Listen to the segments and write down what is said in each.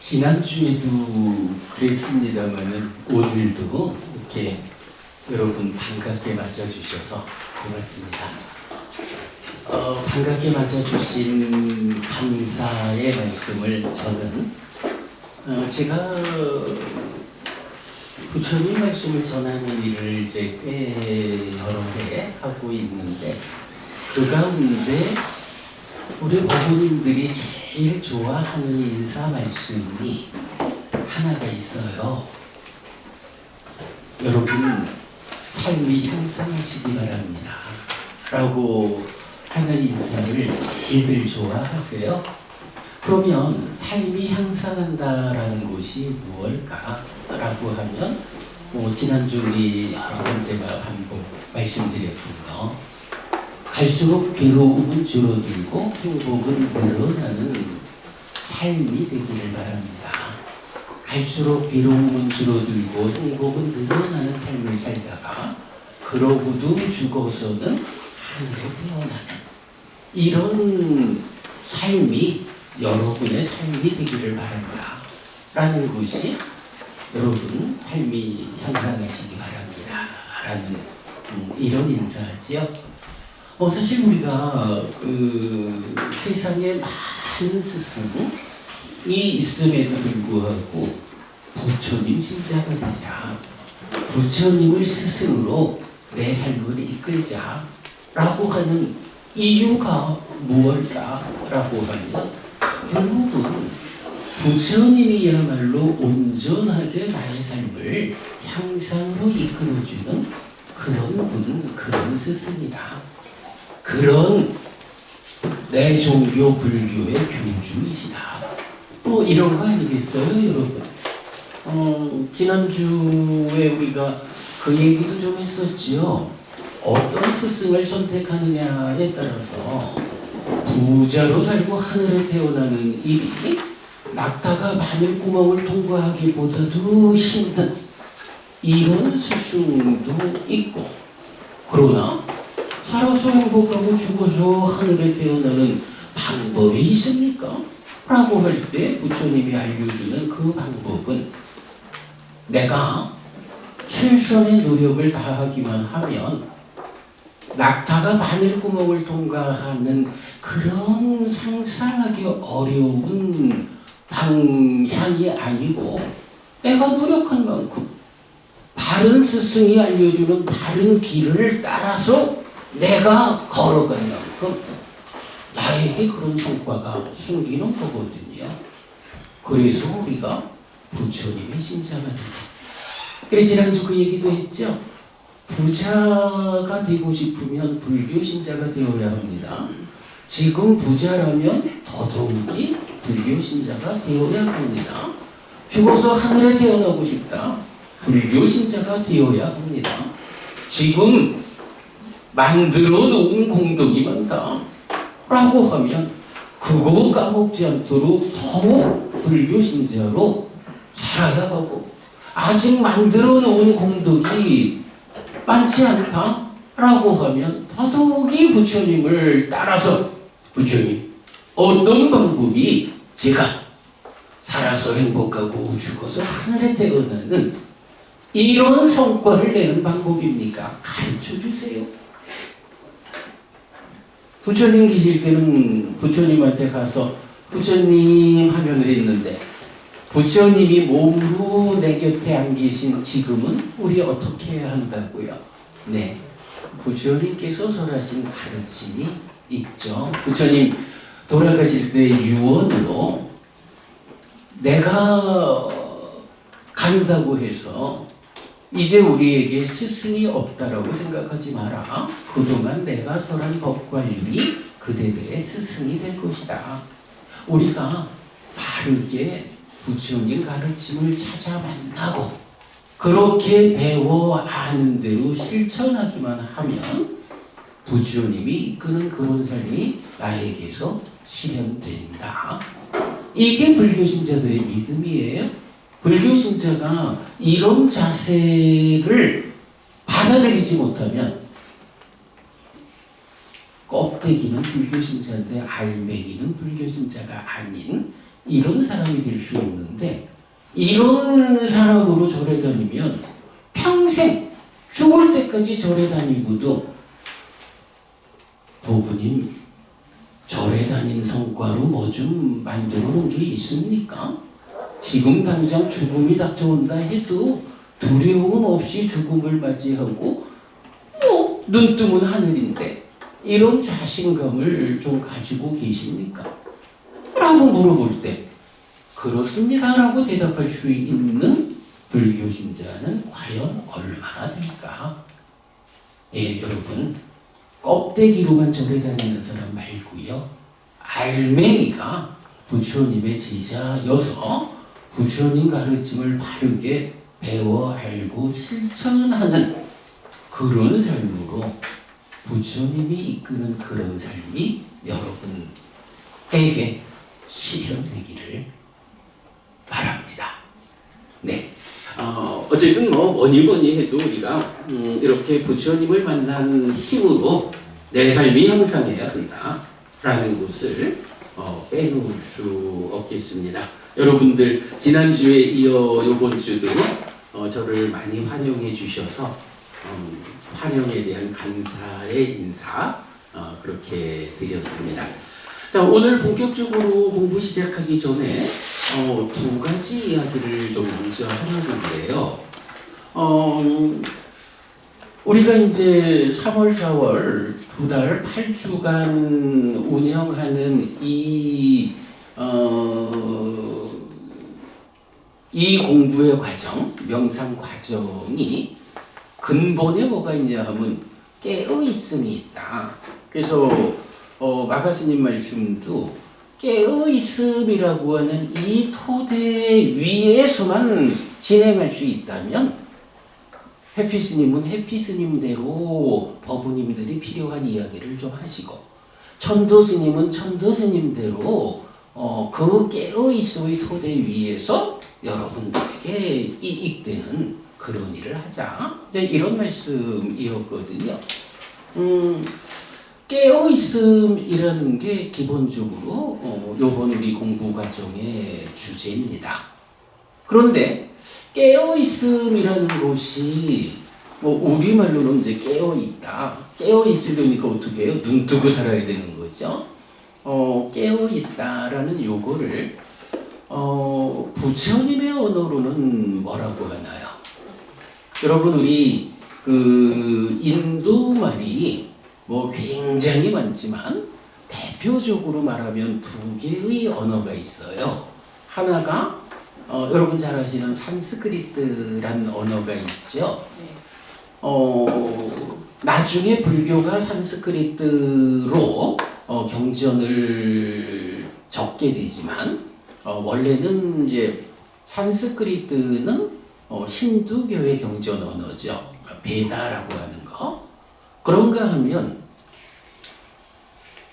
지난주에도 그랬습니다만은 오늘도 이렇게 여러분 반갑게 맞아주셔서 고맙습니다. 반갑게 맞아주신 감사의 말씀을 저는 제가 부처님 말씀을 전하는 일을 이제 꽤 여러 해 하고 있는데 그 가운데 우리 어머님들이 제일 좋아하는 인사 말씀이 하나가 있어요. 여러분 삶이 향상하시기 바랍니다 라고 하는 인사를 애들 좋아하세요? 그러면 삶이 향상한다라는 것이 무엇일까? 라고 하면 지난주 우리 여러 번째가 반복 말씀드렸던 거, 갈수록 괴로움은 줄어들고 행복은 늘어나는 삶이 되기를 바랍니다. 갈수록 괴로움은 줄어들고 행복은 늘어나는 삶을 살다가 그러고도 죽어서는 하늘에 태어나는 이런 삶이 여러분의 삶이 되기를 바랍니다 라는 것이 여러분 삶이 향상하시기 바랍니다 라는 이런 인사지요. 사실 우리가 세상에 많은 스승이 있음에도 불구하고 부처님 신자가 되자, 부처님을 스승으로 내 삶을 이끌자 라고 하는 이유가 무엇일까? 라고 하면 결국은 부처님이야말로 온전하게 나의 삶을 향상으로 이끌어주는 그런 분, 그런 스승이다. 그런 내 종교 불교의 교주이시다. 이런 거 아니겠어요, 여러분? 지난주에 우리가 그 얘기도 좀 했었지요. 어떤 스승을 선택하느냐에 따라서 부자로 살고 하늘에 태어나는 일이 낙타가 바늘구멍을 통과하기보다도 힘든 이런 스승도 있고, 그러나 살아서 행복하고 죽어서 하늘에 태어나는 방법이 있습니까? 라고 할 때 부처님이 알려주는 그 방법은 내가 최선의 노력을 다하기만 하면 낙타가 바늘구멍을 통과하는 그런 상상하기 어려운 방향이 아니고 내가 노력한 만큼 바른 스승이 알려주는 바른 길을 따라서 내가 걸어간 만큼 나에게 그런 성과가 생기는 거거든요. 그래서 우리가 부처님의 신자가 되자. 그래서 지난주 그 얘기도 했죠. 부자가 되고 싶으면 불교 신자가 되어야 합니다. 지금 부자라면 더더욱이 불교 신자가 되어야 합니다. 죽어서 하늘에 태어나고 싶다. 불교 신자가 되어야 합니다. 지금 만들어 놓은 공덕이 많다 라고 하면 그거 까먹지 않도록 더욱 불교 신자로 살아야 하고, 아직 만들어 놓은 공덕이 많지 않다 라고 하면 더더욱이 부처님을 따라서 부처님 어떤 방법이 제가 살아서 행복하고 죽어서 하늘에 태어나는 이런 성과를 내는 방법입니까? 가르쳐 주세요. 부처님 계실 때는 부처님한테 가서 부처님 하면을 했는데 부처님이 몸으로 내 곁에 안 계신 지금은 우리 어떻게 해야 한다고요? 네, 부처님께서 설하신 가르침이 있죠. 부처님 돌아가실 때 유언으로 내가 간다고 해서 이제 우리에게 스승이 없다라고 생각하지 마라. 그동안 내가 설한 법과 윤이 그대들의 스승이 될 것이다. 우리가 바르게 부처님 가르침을 찾아 만나고 그렇게 배워 아는 대로 실천하기만 하면 부처님이 이끄는 그런 삶이 나에게서 실현된다. 이게 불교 신자들의 믿음이에요. 불교 신자가 이런 자세를 받아들이지 못하면 껍데기는 불교 신자인데 알맹이는 불교 신자가 아닌 이런 사람이 될 수 있는데 이런 사람으로 절에 다니면 평생 죽을 때까지 절에 다니고도 보부님 절에 다닌 성과로 뭐 좀 만들어 놓은 게 있습니까? 지금 당장 죽음이 닥쳐온다 해도 두려움 없이 죽음을 맞이하고 눈 뜨면 하늘인데 이런 자신감을 좀 가지고 계십니까? 라고 물어볼 때 그렇습니다 라고 대답할 수 있는 불교 신자는 과연 얼마나 될까? 예, 여러분 껍데기로만 절에 다니는 사람 말고요. 알맹이가 부처님의 제자여서 부처님 가르침을 바르게 배워 알고 실천하는 그런 삶으로 부처님이 이끄는 그런 삶이 여러분에게 실현되기를 바랍니다. 네. 어쨌든 뭐니 해도 우리가 이렇게 부처님을 만난 힘으로 내 삶이 향상해야 한다라는 것을 빼놓을 수 없겠습니다. 여러분들 지난주에 이어 이번 주도 저를 많이 환영해 주셔서 환영에 대한 감사의 인사 그렇게 드렸습니다. 자, 오늘 본격적으로 공부 시작하기 전에 두 가지 이야기를 좀 먼저 하려는데요. 우리가 이제 3월, 4월 두 달 8주간 운영하는 이 공부의 과정, 명상 과정이 근본에 뭐가 있냐 하면 깨어있음이 있다. 그래서 마가스님 말씀도 깨어있음이라고 하는 이 토대 위에서만 진행할 수 있다면 해피스님은 해피스님대로 법부님들이 필요한 이야기를 좀 하시고 천도스님은 천도스님대로 그 깨어있음의 토대 위에서 여러분들에게 이익되는 그런 일을 하자. 이제 이런 말씀이었거든요. 깨어있음이라는 게 기본적으로 요번 우리 공부 과정의 주제입니다. 그런데 깨어있음이라는 것이 우리말로는 이제 깨어있다. 깨어있으려니까 어떻게 해요? 눈 뜨고 살아야 되는 거죠. 깨어있다라는 요거를 부처님의 언어로는 뭐라고 하나요? 여러분 우리 그 인도 말이 굉장히 많지만 대표적으로 말하면 두 개의 언어가 있어요. 하나가 여러분 잘 아시는 산스크리트란 언어가 있죠. 나중에 불교가 산스크리트로 경전을 적게 되지만 원래는 이제 산스크리트는 힌두교의 경전 언어죠. 베다라고 하는 거. 그런가 하면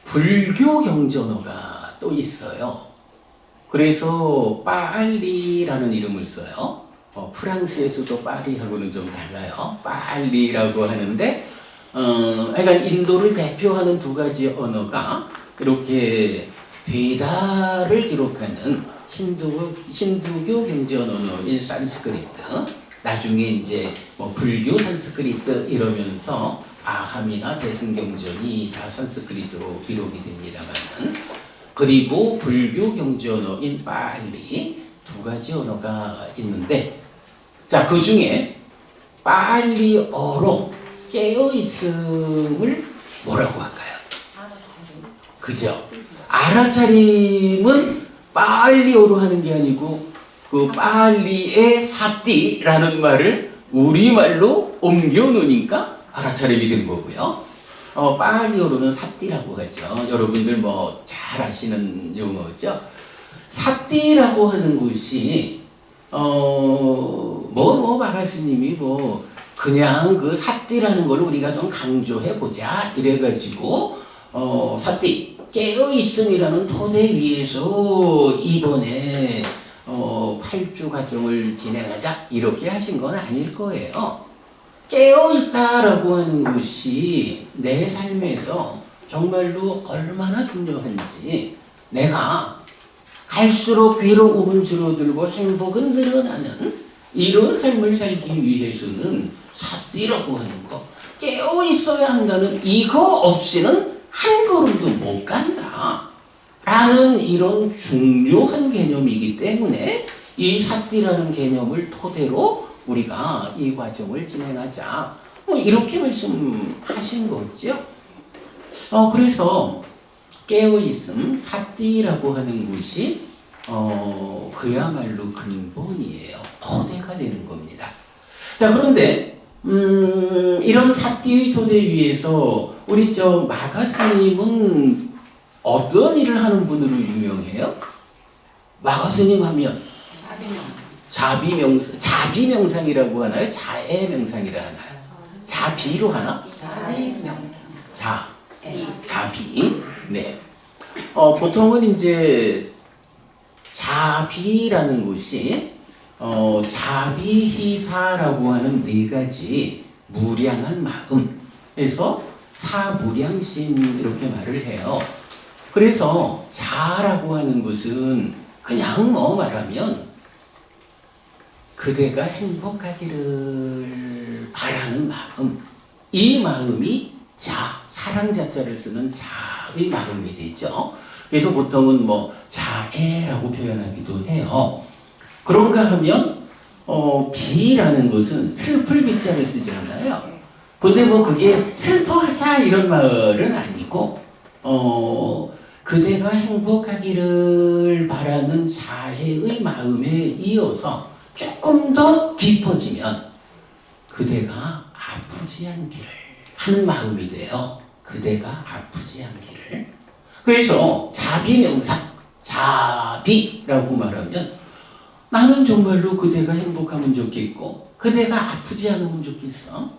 불교 경전어가 또 있어요. 그래서 파알리라는 이름을 써요. 프랑스에서도 파리하고는 좀 달라요. 파알리라고 하는데 그러니까 인도를 대표하는 두 가지 언어가 이렇게 베다를 기록하는 힌두교 경전 언어인 산스크리트, 나중에 이제 불교 산스크리트 이러면서 아함이나 대승경전이 다 산스크리트로 기록이 됩니다만은, 그리고 불교 경전어인 파알리 두 가지 언어가 있는데, 자, 그 중에 파알리어로 깨어있음을 뭐라고 할까요? 그죠? 알아차림은 파알리어로 하는 게 아니고 그 파알리의 사띠라는 말을 우리말로 옮겨 놓으니까 알아차림이 된 거고요. 파알리어로는 사띠라고 하죠. 여러분들 잘 아시는 용어죠. 사띠라고 하는 것이 마가스님이 그냥 그 사띠라는 걸 우리가 좀 강조해 보자 이래가지고 사띠 깨어있음이라는 토대 위에서 이번에 8주 과정을 진행하자 이렇게 하신 건 아닐 거예요. 깨어있다라고 하는 것이 내 삶에서 정말로 얼마나 중요한지 내가 갈수록 괴로움은 줄어들고 행복은 늘어나는 이런 삶을 살기 위해서는 삿띠라고 하는 거, 깨어 있어야 한다는 이거 없이는 한 걸음도 못 간다 라는 이런 중요한 개념이기 때문에 이 삿띠라는 개념을 토대로 우리가 이 과정을 진행하자, 뭐 이렇게 말씀하신 거죠. 그래서 깨어있음, 삿띠라고 하는 것이 그야말로 근본이에요. 토대가 되는 겁니다. 자, 그런데 이런 삿띠의 토대 위에서 우리 마가 스님은 어떤 일을 하는 분으로 유명해요? 마가 스님 하면 자비명상이라고 하나요? 자애명상이라 하나요? 자비로 하나? 자비. 네. 보통은 이제 자비라는 것이 자비희사라고 하는 네 가지 무량한 마음에서 사무량심 이렇게 말을 해요. 그래서 자라고 하는 것은 그냥 말하면 그대가 행복하기를 바라는 마음, 이 마음이 사랑자자를 쓰는 자의 마음이 되죠. 그래서 보통은 자애라고 표현하기도 해요. 그런가 하면 비라는 것은 슬플 비자를 쓰잖아요. 근데 그게 슬퍼하자 이런 말은 아니고 그대가 행복하기를 바라는 자애의 마음에 이어서 조금 더 깊어지면 그대가 아프지 않기를 하는 마음이 돼요. 그대가 아프지 않기를. 그래서 자비명상, 자비라고 말하면 나는 정말로 그대가 행복하면 좋겠고 그대가 아프지 않으면 좋겠어.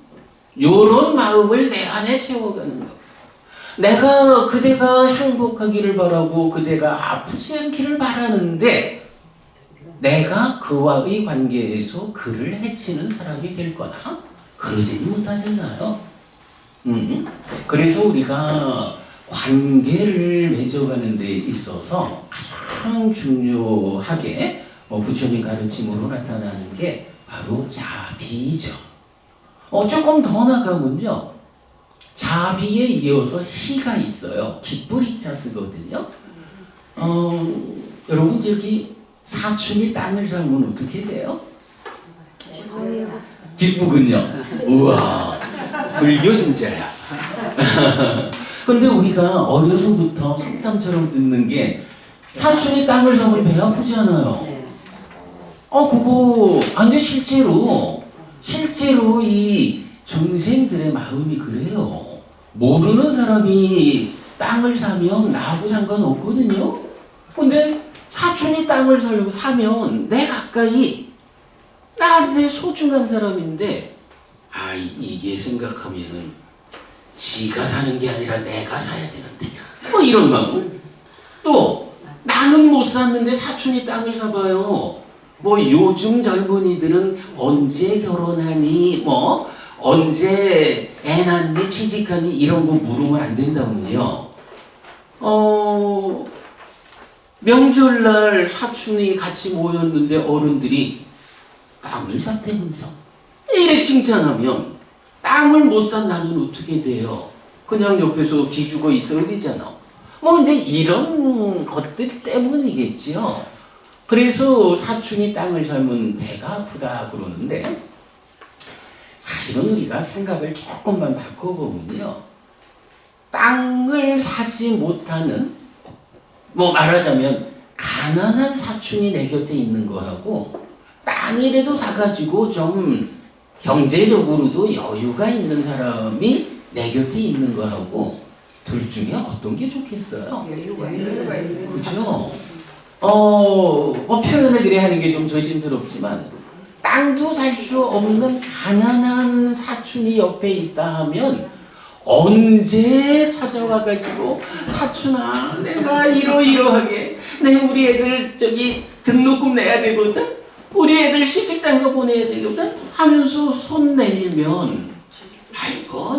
요런 마음을 내 안에 채워가는 거. 내가 그대가 행복하기를 바라고 그대가 아프지 않기를 바라는데 내가 그와의 관계에서 그를 해치는 사람이 될거나 그러지는 못하잖아요. 그래서 우리가 관계를 맺어가는 데 있어서 가장 중요하게 부처님 가르침으로 나타나는 게 바로 자비죠. 조금 더 나가면요, 자비에 이어서 희가 있어요. 기쁘리자 쓰거든요. 여러분 저기 사춘이 땅을 살면 어떻게 돼요? 기쁘군요. 우와, 불교 신자야. 근데 우리가 어려서부터 속담처럼 듣는 게 사춘이 땅을 사면 배 아프지 않아요? 그거 근데 실제로 이 중생들의 마음이 그래요. 모르는 사람이 땅을 사면 나하고 상관없거든요. 근데 사촌이 땅을 사면 내 가까이 나한테 소중한 사람인데 이게 생각하면은 지가 사는 게 아니라 내가 사야 되는데 이런 마음. 또 나는 못 샀는데 사촌이 땅을 사봐요. 요즘 젊은이들은 언제 결혼하니 언제 애 낳니 취직하니 이런 거 물으면 안 된다군요. 명절날 사촌이 같이 모였는데 어른들이 땅을 샀다면서 이래 칭찬하면 땅을 못 산 나는 어떻게 돼요? 그냥 옆에서 기죽어 있어야 되잖아. 이제 이런 것들 때문이겠죠. 그래서 사촌이 땅을 살면 배가 아프다 그러는데 사실은 우리가 생각을 조금만 바꿔보면요, 땅을 사지 못하는, 말하자면 가난한 사촌이 내 곁에 있는 거하고 땅이라도 사가지고 좀 경제적으로도 여유가 있는 사람이 내 곁에 있는 거하고 둘 중에 어떤 게 좋겠어요? 여유가 있는 그죠? 표현을 그래 하는 게 좀 조심스럽지만 땅도 살 수 없는 가난한 사촌이 옆에 있다 하면 언제 찾아와가지고 사촌아 내가 이러이러하게 우리 애들 등록금 내야 되거든, 우리 애들 시집장가 보내야 되거든 하면서 손 내밀면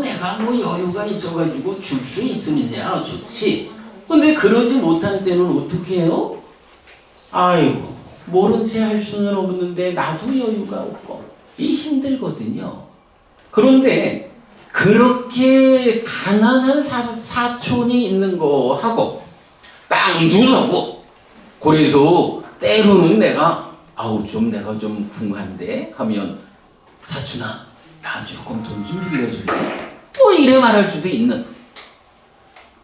내가 여유가 있어가지고 줄 수 있으면야 좋지. 근데 그러지 못한 때는 어떻게 해요? 아이고 모른 채 할 수는 없는데 나도 여유가 없고 이 힘들거든요. 그런데 그렇게 가난한 사촌이 있는 거하고 땅도 사고 그래서 때로는 내가 내가 좀 궁한데 하면 사촌아 나 조금 돈 좀 빌려줄래? 또 이래 말할 수도 있는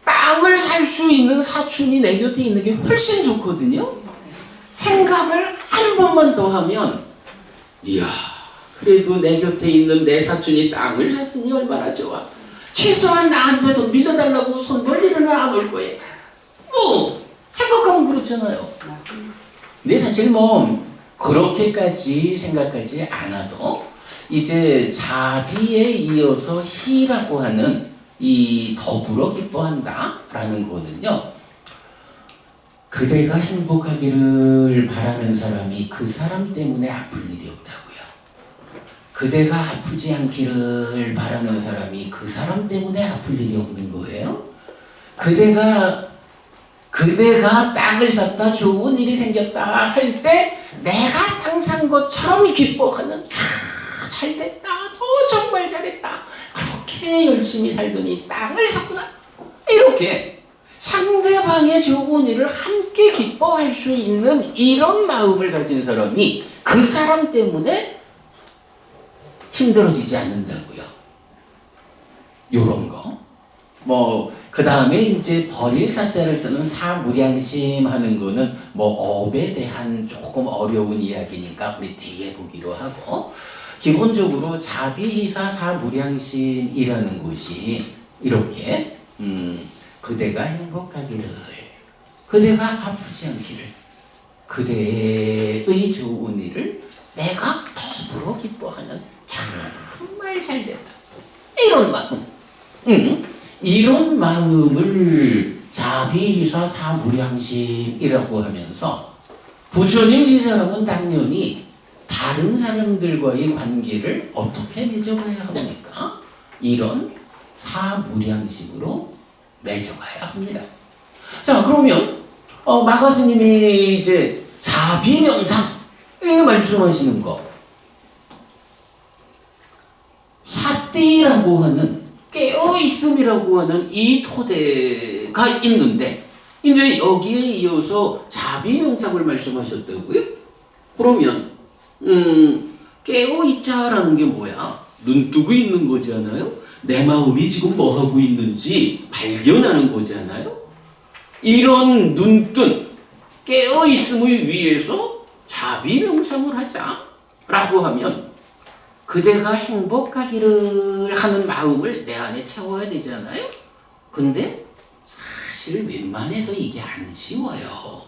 땅을 살 수 있는 사촌이 내 곁에 있는 게 훨씬 좋거든요. 생각을 한 번만 더 하면 이야 그래도 내 곁에 있는 내 사촌이 땅을 샀으니 얼마나 좋아. 최소한 나한테 돈 빌려달라고 손 벌리는 안 올 거예요. 생각하면 그렇잖아요. 근데 사실 그렇게까지 생각하지 않아도 이제 자비에 이어서 희라고 하는 이 더불어 기뻐한다 라는 거는요. 그대가 행복하기를 바라는 사람이 그 사람 때문에 아플 일이 없다고요. 그대가 아프지 않기를 바라는 사람이 그 사람 때문에 아플 일이 없는 거예요. 그대가 땅을 샀다 좋은 일이 생겼다 할 때 내가 땅 산 것처럼 기뻐하는 잘 됐다 정말 잘했다 그렇게 열심히 살더니 땅을 샀구나 이렇게 상대방의 좋은 일을 함께 기뻐할 수 있는 이런 마음을 가진 사람이 그 사람 때문에 힘들어지지 않는다고요. 요런 거. 그 다음에 이제 버릴 사자를 쓰는 사무량심 하는 거는 업에 대한 조금 어려운 이야기니까 우리 뒤에 보기로 하고, 기본적으로 자비이사 사무량심이라는 것이 이렇게 그대가 행복하기를, 그대가 아프지 않기를, 그대의 좋은 일을 내가 더불어 기뻐하는 정말 잘됐다 이런 마음, 이런 마음을 자비이사 사무량심이라고 하면서 부처님 제자라면 당연히 다른 사람들과의 관계를 어떻게 맺어가야 합니까? 이런 사무량심으로 맺어가야 합니다. 자, 그러면 마가 스님이 이제 자비명상 이 말씀하시는 거, 사띠라고 하는 깨어있음이라고 하는 이 토대가 있는데 이제 여기에 이어서 자비명상을 말씀하셨다고요? 그러면 깨어있자라는 게 뭐야? 눈뜨고 있는 거잖아요? 내 마음이 지금 뭐하고 있는지 발견하는 거잖아요? 이런 눈뜬 깨어있음을 위해서 자비명상을 하자라고 하면 그대가 행복하기를 하는 마음을 내 안에 채워야 되잖아요? 근데 사실 웬만해서 이게 안 쉬워요.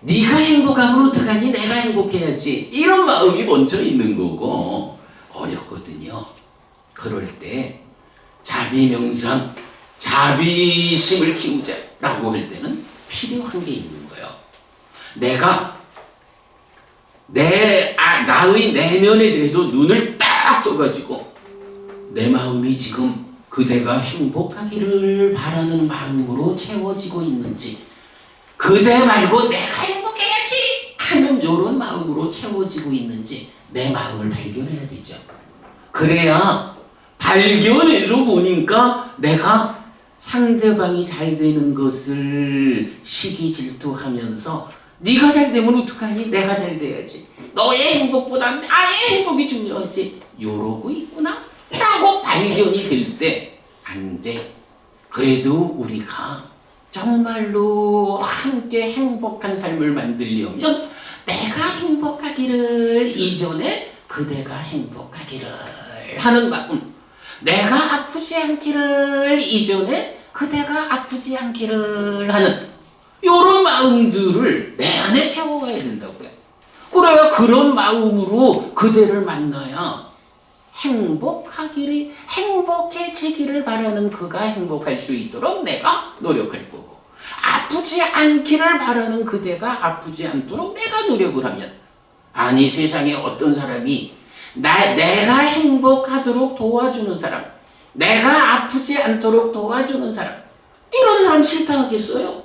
네가 행복하면 어떡하니? 내가 행복해야지. 이런 마음이 먼저 있는 거고 어렵거든요. 그럴 때 자비명상, 자비심을 키우자라고 할 때는 필요한 게 있는 거예요. 내가 나의 내면에 대해서 눈을 딱 떠가지고 내 마음이 지금 그대가 행복하기를 바라는 마음으로 채워지고 있는지, 그대 말고 내가 행복해야지 하는 이런 마음으로 채워지고 있는지 내 마음을 발견해야 되죠. 그래야 발견해서 보니까 내가 상대방이 잘 되는 것을 시기 질투하면서 네가 잘 되면 어떡하니? 내가 잘 돼야지. 너의 행복보다 나의 행복이 중요하지. 이러고 있구나 라고 발견이 될 때 안 돼. 그래도 우리가 정말로 함께 행복한 삶을 만들려면 내가 행복하기를 이전에 그대가 행복하기를 하는 마음, 내가 아프지 않기를 이전에 그대가 아프지 않기를 하는 이런 마음들을 내 안에 채워가야 된다고요. 그래야 그런 마음으로 그대를 만나야 행복해지기를 바라는 그가 행복할 수 있도록 내가 노력할 거고, 아프지 않기를 바라는 그대가 아프지 않도록 내가 노력을 하면, 아니 세상에 어떤 사람이 내가 행복하도록 도와주는 사람, 내가 아프지 않도록 도와주는 사람, 이런 사람 싫다 하겠어요?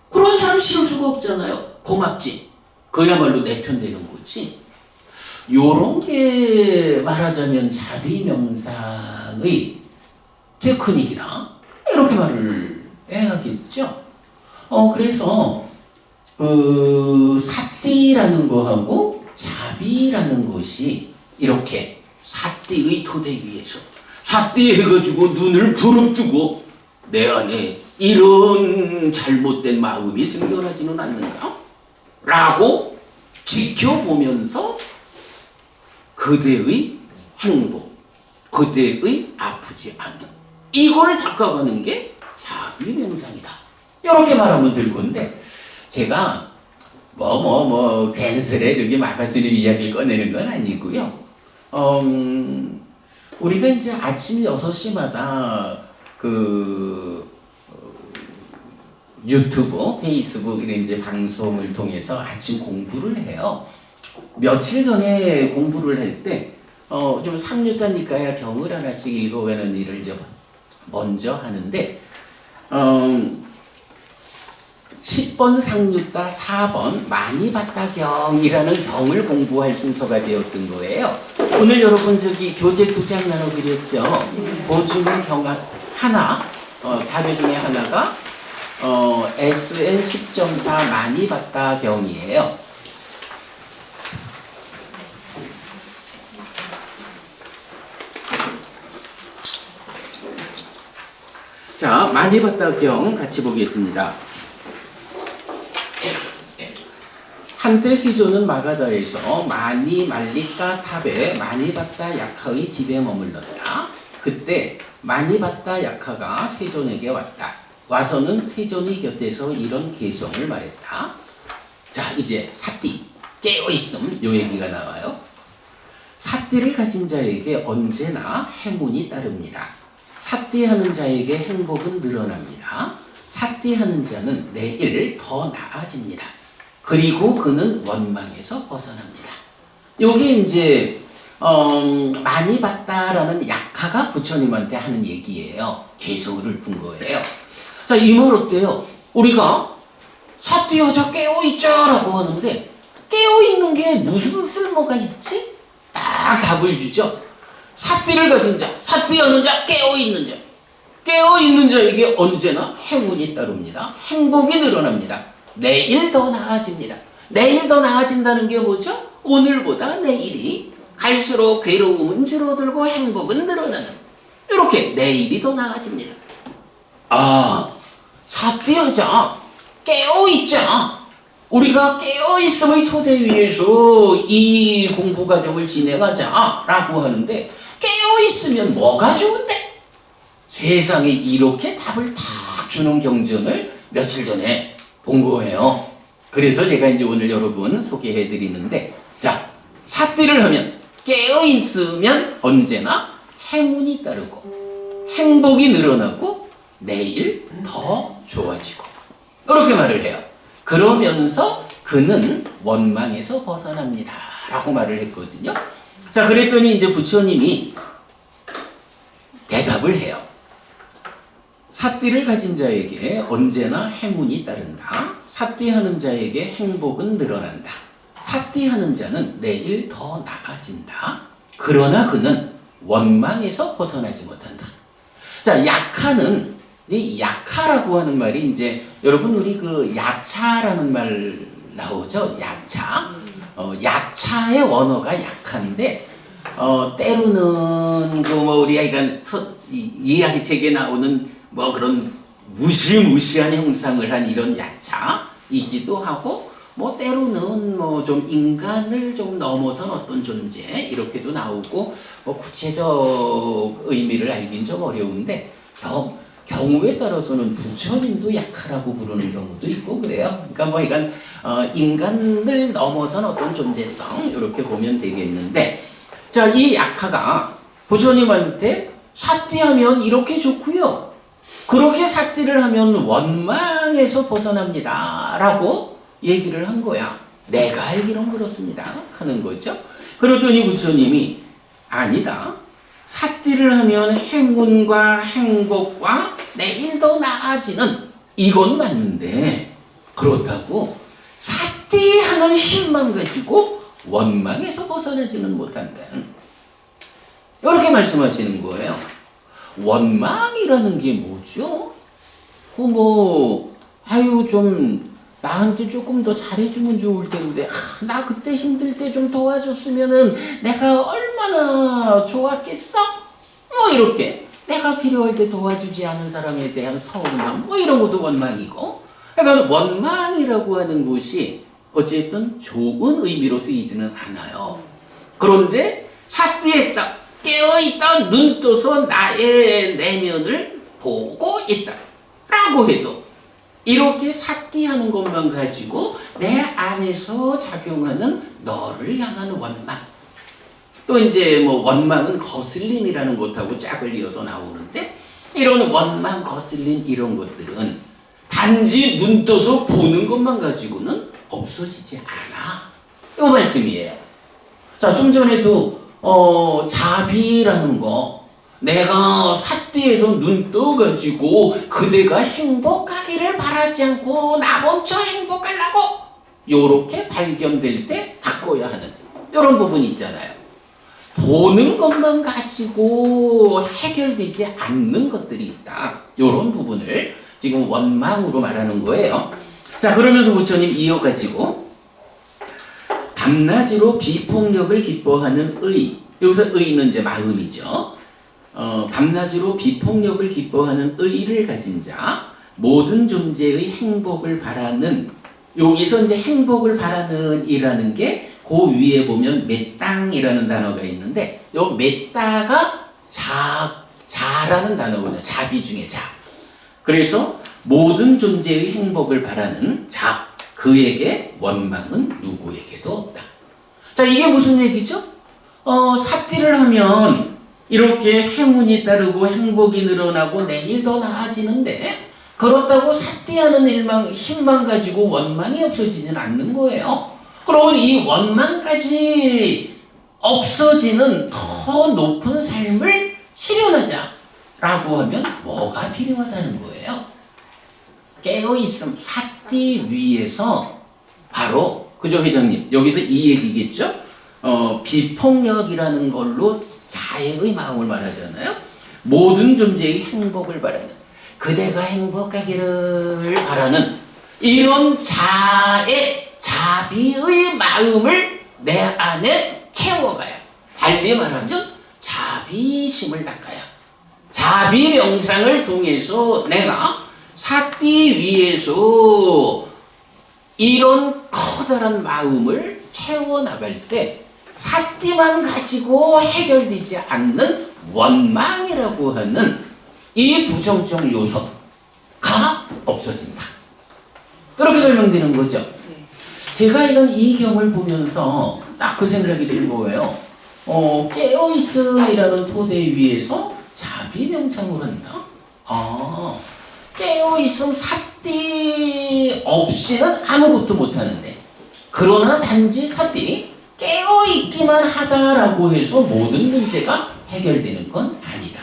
그런 사람 싫을 수가 없잖아요. 고맙지. 그야말로 내편되는 거지. 요런 게 말하자면 자비명상의 테크닉이다. 이렇게 말을 해야겠죠. 그래서 사띠라는 거하고 자비라는 것이 이렇게 사띠의 토대 위에서 사띠 해가지고 눈을 부릅뜨고 내 안에 이런 잘못된 마음이 생겨나지는 않는가? 라고 지켜보면서 그대의 행복, 그대의 아프지 않음, 이걸 닦아가는 게 자비명상이다. 이렇게 말하면 될 건데, 제가 괜스레 저기 마가스님 이야기를 꺼내는 건 아니고요. 우리가 이제 아침 6시마다 유튜브, 페이스북 이런 이제 방송을 통해서 아침 공부를 해요. 며칠 전에 공부를 할 때 좀 상류다니까야 경을 하나씩 읽어가는 일을 이제 먼저 하는데 10번 상류다, 4번 많이봤다경이라는 경을 공부할 순서가 되었던 거예요. 오늘 여러분 저기 교재 2장 나눠드렸죠. 그 중에 경 하나, 자료 중에 하나가 SN 10.4 많이봤다경이에요. 자, 많이봤다경 같이 보겠습니다. 한때 세존은 마가다에서 많이 말리까 탑에 많이봤다 약하의 집에 머물렀다. 그때 많이봤다 약하가 세존에게 왔다. 와서는 세존의 곁에서 이런 개성을 말했다. 자, 이제 사띠, 깨어있음, 요 얘기가 나와요. 사띠를 가진 자에게 언제나 행운이 따릅니다. 사띠하는 자에게 행복은 늘어납니다. 사띠하는 자는 내일 더 나아집니다. 그리고 그는 원망에서 벗어납니다. 요게 이제 많이 봤다라는 약하가 부처님한테 하는 얘기예요. 개성을 읊은 거예요. 자, 이 말 어때요? 우리가 사띠여자 깨어있자라고 하는데 깨어있는 게 무슨 쓸모가 있지? 딱 답을 주죠. 사띠를 가진 자, 사띠하는 자, 깨어있는 자. 깨어있는 자에게 언제나 행운이 따릅니다. 행복이 늘어납니다. 내일 더 나아집니다. 내일 더 나아진다는 게 뭐죠? 오늘보다 내일이 갈수록 괴로움은 줄어들고 행복은 늘어나는, 이렇게 내일이 더 나아집니다. 아, 사띠하자, 깨어있자. 우리가 깨어있음의 토대 위에서 이 공부 과정을 진행하자 라고 하는데, 깨어있으면 뭐가 좋은데? 세상에 이렇게 답을 탁 주는 경전을 며칠 전에 본 거예요. 그래서 제가 이제 오늘 여러분 소개해 드리는데, 자, 사띠를 하면, 깨어있으면 언제나 행운이 따르고 행복이 늘어나고 내일 더 좋아지고, 그렇게 말을 해요. 그러면서 그는 원망에서 벗어납니다 라고 말을 했거든요. 자, 그랬더니 이제 부처님이 대답을 해요. 사띠를 가진 자에게 언제나 행운이 따른다. 사띠하는 자에게 행복은 늘어난다. 사띠하는 자는 내일 더 나아진다. 그러나 그는 원망에서 벗어나지 못한다. 자, 약하는, 이 약하라고 하는 말이 이제 여러분 우리 그 야차라는 말 나오죠? 야차. 야차의 원어가 약한데 때로는 우리가 이야기 책에 나오는 그런 무시무시한 형상을 한 이런 야차이기도 하고, 때로는 좀 인간을 좀 넘어선 어떤 존재 이렇게도 나오고, 구체적 의미를 알긴 좀 어려운데 경우에 따라서는 부처님도 약하라고 부르는 경우도 있고 그래요. 그러니까 인간을 넘어선 어떤 존재성 이렇게 보면 되겠는데, 자, 이 약하가 부처님한테 사띠하면 이렇게 좋고요, 그렇게 사띠를 하면 원망에서 벗어납니다 라고 얘기를 한 거야. 내가 알기론 그렇습니다 하는 거죠. 그러더니 부처님이 아니다. 사띠를 하면 행운과 행복과 내일 더 나아지는, 이건 맞는데, 그렇다고 삿디하는 힘만 가지고 원망에서 벗어나지는 못한다. 이렇게 말씀하시는 거예요. 원망이라는 게 뭐죠? 아유, 좀, 나한테 조금 더 잘해주면 좋을 텐데, 나 그때 힘들 때 좀 도와줬으면은 내가 얼마나 좋았겠어? 이렇게. 내가 필요할 때 도와주지 않은 사람에 대한 서운함, 이런 것도 원망이고. 그러니까 원망이라고 하는 것이 어쨌든 좋은 의미로 쓰이지는 않아요. 그런데 삿디했다, 깨어있다, 눈 떠서 나의 내면을 보고 있다 라고 해도 이렇게 삿디하는 것만 가지고 내 안에서 작용하는 너를 향한 원망, 또 이제 원망은 거슬림이라는 것하고 짝을 이어서 나오는데, 이런 원망, 거슬림 이런 것들은 단지 눈 떠서 보는 것만 가지고는 없어지지 않아. 이 말씀이에요. 자, 좀 전에도 자비라는 거, 내가 삿디에서 눈 떠가지고 그대가 행복하기를 바라지 않고 나 먼저 행복하려고 요렇게 발견될 때 바꿔야 하는 이런 부분이 있잖아요. 보는 것만 가지고 해결되지 않는 것들이 있다. 이런 부분을 지금 원망으로 말하는 거예요. 자, 그러면서 부처님 이어가지고 밤낮으로 비폭력을 기뻐하는 의, 여기서 의는 이제 마음이죠. 밤낮으로 비폭력을 기뻐하는 의를 가진 자, 모든 존재의 행복을 바라는, 여기서 이제 행복을 바라는 이라는 게 그 위에 보면 메땅이라는 단어가 있는데, 요 메따가 자라는 단어거든요. 자비 중에 자. 그래서 모든 존재의 행복을 바라는 자, 그에게 원망은 누구에게도 없다. 자, 이게 무슨 얘기죠? 삿디를 하면 이렇게 행운이 따르고 행복이 늘어나고 내일 더 나아지는데, 그렇다고 삿디하는 힘만 가지고 원망이 없어지지는 않는 거예요. 그러면 이 원망까지 없어지는 더 높은 삶을 실현하자라고 하면 뭐가 필요하다는 거예요? 깨어있음, 삿디 위에서 바로, 그죠 회장님? 여기서 이 얘기겠죠? 비폭력이라는 걸로 자애의 마음을 말하잖아요. 모든 존재의 행복을 바라는, 그대가 행복하기를 바라는 이런 자비의 마음을 내 안에 채워가야, 달리 말하면 자비심을 닦아야, 자비 명상을 통해서 내가 삿디 위에서 이런 커다란 마음을 채워나갈 때 삿디만 가지고 해결되지 않는 원망이라고 하는 이 부정적 요소가 없어진다. 그렇게 설명되는 거죠. 제가 이 경을 보면서 딱 그 생각이 든 거예요. 깨어있음이라는 토대 위에서 자비 명상을 한다? 깨어있음 삿디 없이는 아무것도 못하는데, 그러나 단지 삿디 깨어있기만 하다라고 해서 모든 문제가 해결되는 건 아니다.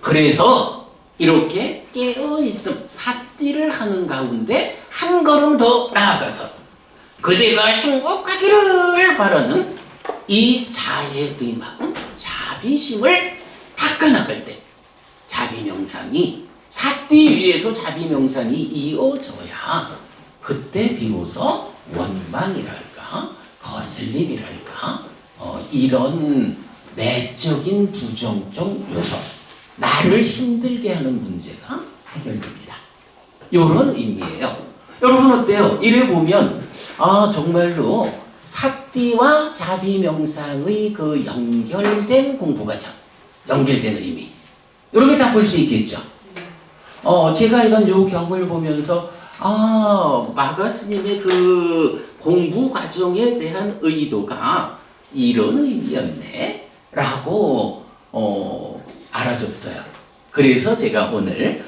그래서 이렇게 깨어있음, 삿디를 하는 가운데 한 걸음 더 나아가서 그대가 행복하기를 바라는 이 자애의 마음, 자비심을 닦아나갈 때 자비 명상이, 삿디 위에서 자비 명상이 이어져야 그때 비로소 원망이랄까, 거슬림이랄까, 이런 내적인 부정적 요소, 나를 힘들게 하는 문제가 해결됩니다. 이런 의미예요. 여러분 어때요? 이래 보면 정말로 삿디와 자비 명상의 그 연결된 공부 과정, 연결된 의미, 이렇게 다 볼 수 있겠죠. 제가 이런 요 경을 보면서 마가 스님의 그 공부 과정에 대한 의도가 이런 의미였네 라고 알아줬어요. 그래서 제가 오늘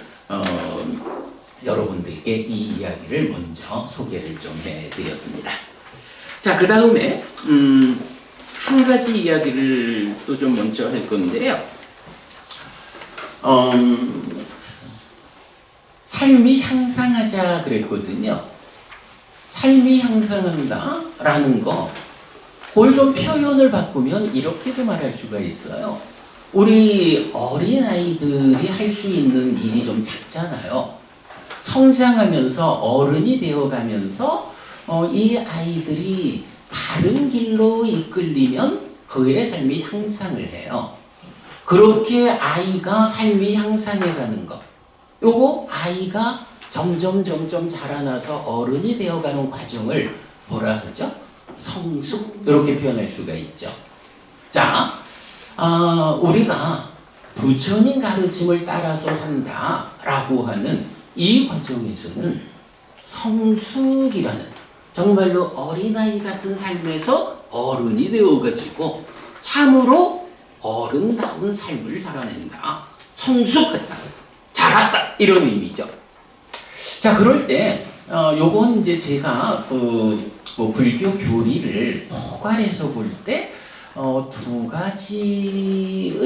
여러분들께 이 이야기를 먼저 소개를 좀 해드렸습니다. 자, 그 다음에 한 가지 이야기를 또 좀 먼저 할 건데요. 삶이 향상하자 그랬거든요. 삶이 향상한다라는 거, 그걸 좀 표현을 바꾸면 이렇게도 말할 수가 있어요. 우리 어린아이들이 할 수 있는 일이 좀 작잖아요. 성장하면서 어른이 되어가면서 이 아이들이 바른 길로 이끌리면 그의 삶이 향상을 해요. 그렇게 아이가 삶이 향상해가는 것, 요거 아이가 점점 자라나서 어른이 되어가는 과정을 뭐라 하죠? 성숙, 이렇게 표현할 수가 있죠. 자, 우리가 부처님 가르침을 따라서 산다라고 하는 이 과정에서는 성숙이라는, 정말로 어린아이 같은 삶에서 어른이 되어가지고 참으로 어른다운 삶을 살아낸다. 성숙했다. 자랐다. 이런 의미죠. 자, 그럴 때 요건 이제 제가 불교 교리를 포괄해서 볼 때 두 가지의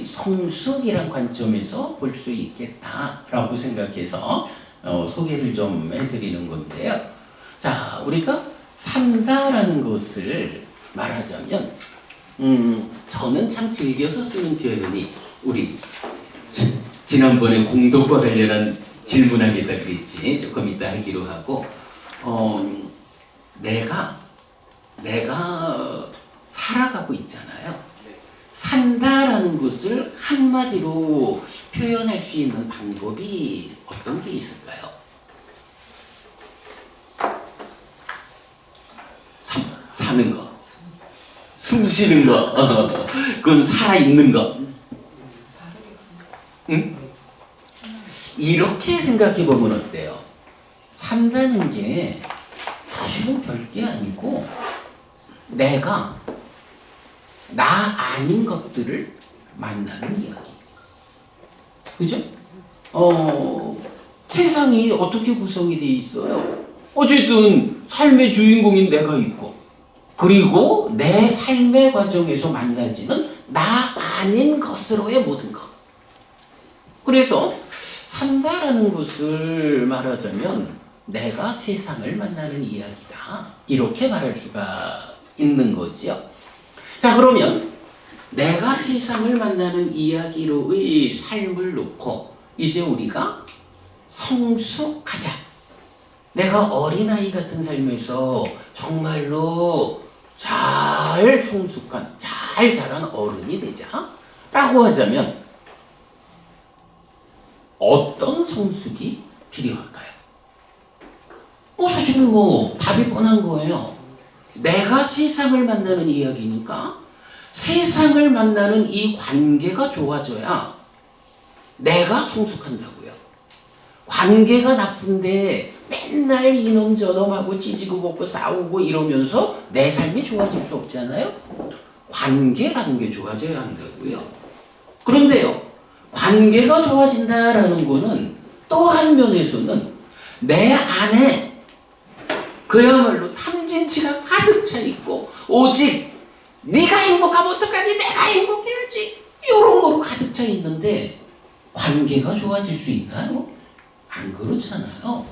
성숙이란 관점에서 볼 수 있겠다라고 생각해서 소개를 좀 해드리는 건데요. 자, 우리가 산다라는 것을 말하자면 저는 참 즐겨서 쓰는 표현이, 우리 지난번에 공덕과 관련한 질문하겠다 그랬지, 조금 이따 하기로 하고, 내가 살아가고 있잖아요. 산다라는 것을 한마디로 표현할 수 있는 방법이 어떤 게 있을까요? 사는 거, 숨 쉬는 거, 그건 살아있는 거. 응? 이렇게 생각해 보면 어때요? 산다는 게 사실은 별게 아니고, 내가 나 아닌 것들을 만나는 이야기. 그죠? 세상이 어떻게 구성이 되어 있어요? 어쨌든 삶의 주인공인 내가 있고, 그리고 내 삶의 과정에서 만나지는 나 아닌 것으로의 모든 것. 그래서 산다라는 것을 말하자면 내가 세상을 만나는 이야기다. 이렇게 말할 수가 있는 거지요. 자, 그러면 내가 세상을 만나는 이야기로의 삶을 놓고 이제 우리가 성숙하자. 내가 어린아이 같은 삶에서 정말로 잘 성숙한, 잘 자란 어른이 되자 라고 하자면 어떤 성숙이 필요할까요? 사실은 답이 뻔한 거예요. 내가 세상을 만나는 이야기니까 세상을 만나는 이 관계가 좋아져야 내가 성숙한다고요. 관계가 나쁜데 맨날 이놈 저놈하고 찌지고 볶고 싸우고 이러면서 내 삶이 좋아질 수 없잖아요. 관계라는 게 좋아져야 한다고요. 그런데요, 관계가 좋아진다라는 거는 또 한 면에서는 내 안에 그야말로 탐진치가 가득 차 있고, 오직 네가 행복하면 어떡하니, 내가 행복해야지, 이런 거로 가득 차 있는데 관계가 좋아질 수 있나요? 안 그렇잖아요.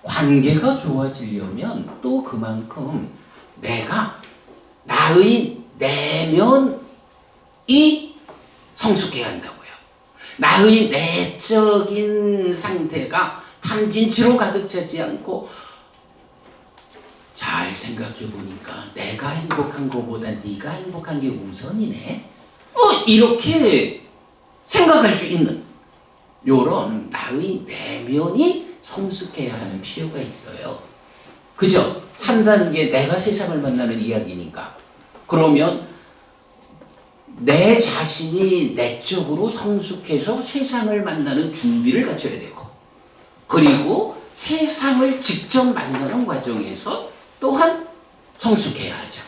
관계가 좋아지려면 또 그만큼 내가 나의 내면이 성숙해야 한다고요. 나의 내적인 상태가 탐진치로 가득 차지 않고, 잘 생각해 보니까 내가 행복한 것보다 네가 행복한 게 우선이네. 이렇게 생각할 수 있는 요런 나의 내면이 성숙해야 하는 필요가 있어요. 그죠? 산다는 게 내가 세상을 만나는 이야기니까. 그러면 내 자신이 내적으로 성숙해서 세상을 만나는 준비를 갖춰야 되고, 그리고 세상을 직접 만나는 과정에서 또한 성숙해야 하죠.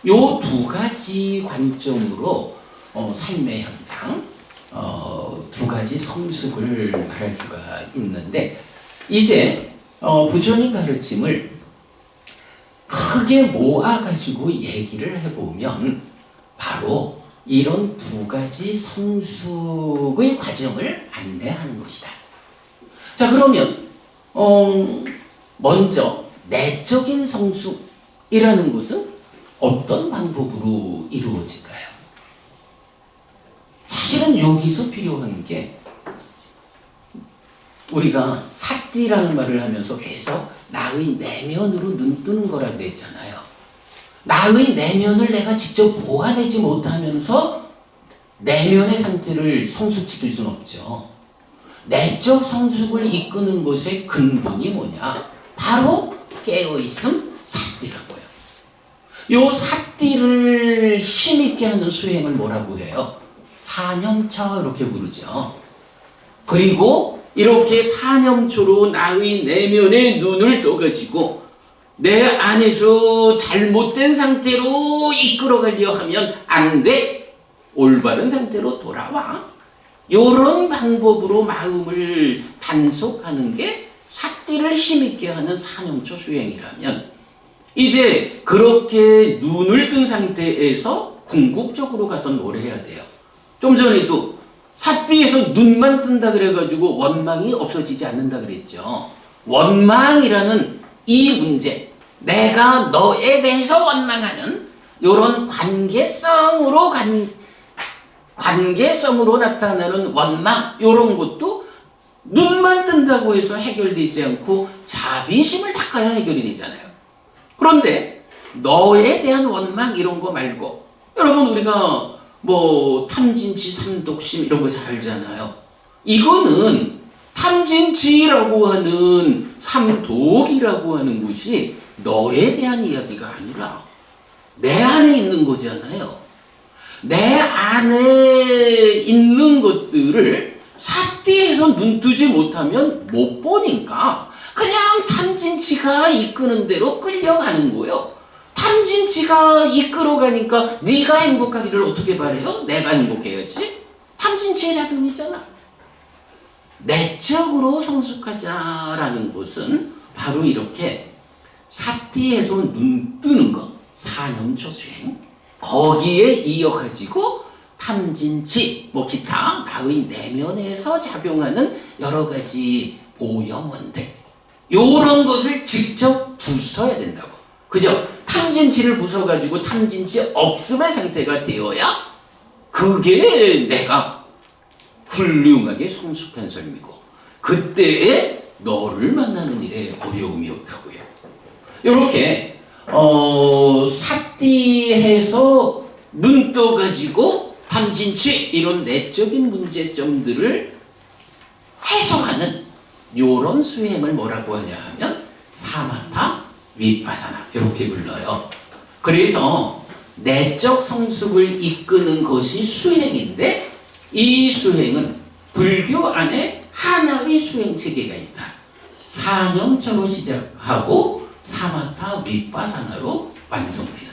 요 두 가지 관점으로 삶의 현상, 두 가지 성숙을 말할 수가 있는데, 이제 부처님 가르침을 크게 모아가지고 얘기를 해보면 바로 이런 두 가지 성숙의 과정을 안내하는 것이다. 자, 그러면 먼저 내적인 성숙이라는 것은 어떤 방법으로 이루어질까요? 사실은 여기서 필요한 게 우리가 삿디라는 말을 하면서 계속 나의 내면으로 눈뜨는 거라고 그랬잖아요. 나의 내면을 내가 직접 보아내지 못하면서 내면의 상태를 성숙시킬 수는 없죠. 내적 성숙을 이끄는 것의 근본이 뭐냐? 바로 깨어있음 삿디라고요. 요 삿디를 힘있게 하는 수행을 뭐라고 해요? 사념처 이렇게 부르죠. 그리고 이렇게 사념초로 나의 내면의 눈을 떠가지고 내 안에서 잘못된 상태로 이끌어가려 하면 안 돼. 올바른 상태로 돌아와. 이런 방법으로 마음을 단속하는 게 삿디를 힘있게 하는 사념초 수행이라면, 이제 그렇게 눈을 뜬 상태에서 궁극적으로 가서 뭘 해야 돼요? 좀 전에도 삿디에서 눈만 뜬다 그래가지고 원망이 없어지지 않는다 그랬죠. 원망이라는 이 문제, 내가 너에 대해서 원망하는 이런 관계성으로 나타나는 원망, 이런 것도 눈만 뜬다고 해서 해결되지 않고 자비심을 닦아야 해결이 되잖아요. 그런데 너에 대한 원망 이런 거 말고, 여러분 우리가 뭐 탐진치, 삼독심 이런 거 잘 알잖아요. 이거는 탐진치라고 하는 삼독이라고 하는 것이 너에 대한 이야기가 아니라 내 안에 있는 거잖아요. 내 안에 있는 것들을 삿디에서 눈뜨지 못하면 못 보니까 그냥 탐진치가 이끄는 대로 끌려가는 거예요. 탐진치가 이끌어가니까 네가 행복하기를 어떻게 바래요? 내가 행복해야지. 탐진치의 작용이잖아. 내적으로 성숙하자라는 것은 바로 이렇게 삿디에서 눈 뜨는 것, 사념초 수행, 거기에 이어가지고 탐진치, 뭐 기타 나의 내면에서 작용하는 여러 가지 오염원들, 요런 것을 직접 부숴야 된다고. 그죠? 탐진치를 부숴가지고 탐진치 없음의 상태가 되어야 그게 내가 훌륭하게 성숙한 삶이고, 그때에 너를 만나는 일에 어려움이 없다고요. 이렇게 삿디해서 눈 떠가지고 탐진치 이런 내적인 문제점들을 해소하는 요런 수행을 뭐라고 하냐 하면 사마타 위파사나 이렇게 불러요. 그래서 내적 성숙을 이끄는 것이 수행인데, 이 수행은 불교 안에 하나의 수행 체계가 있다. 사념처로 시작하고 사마타 위파사나로 완성되는,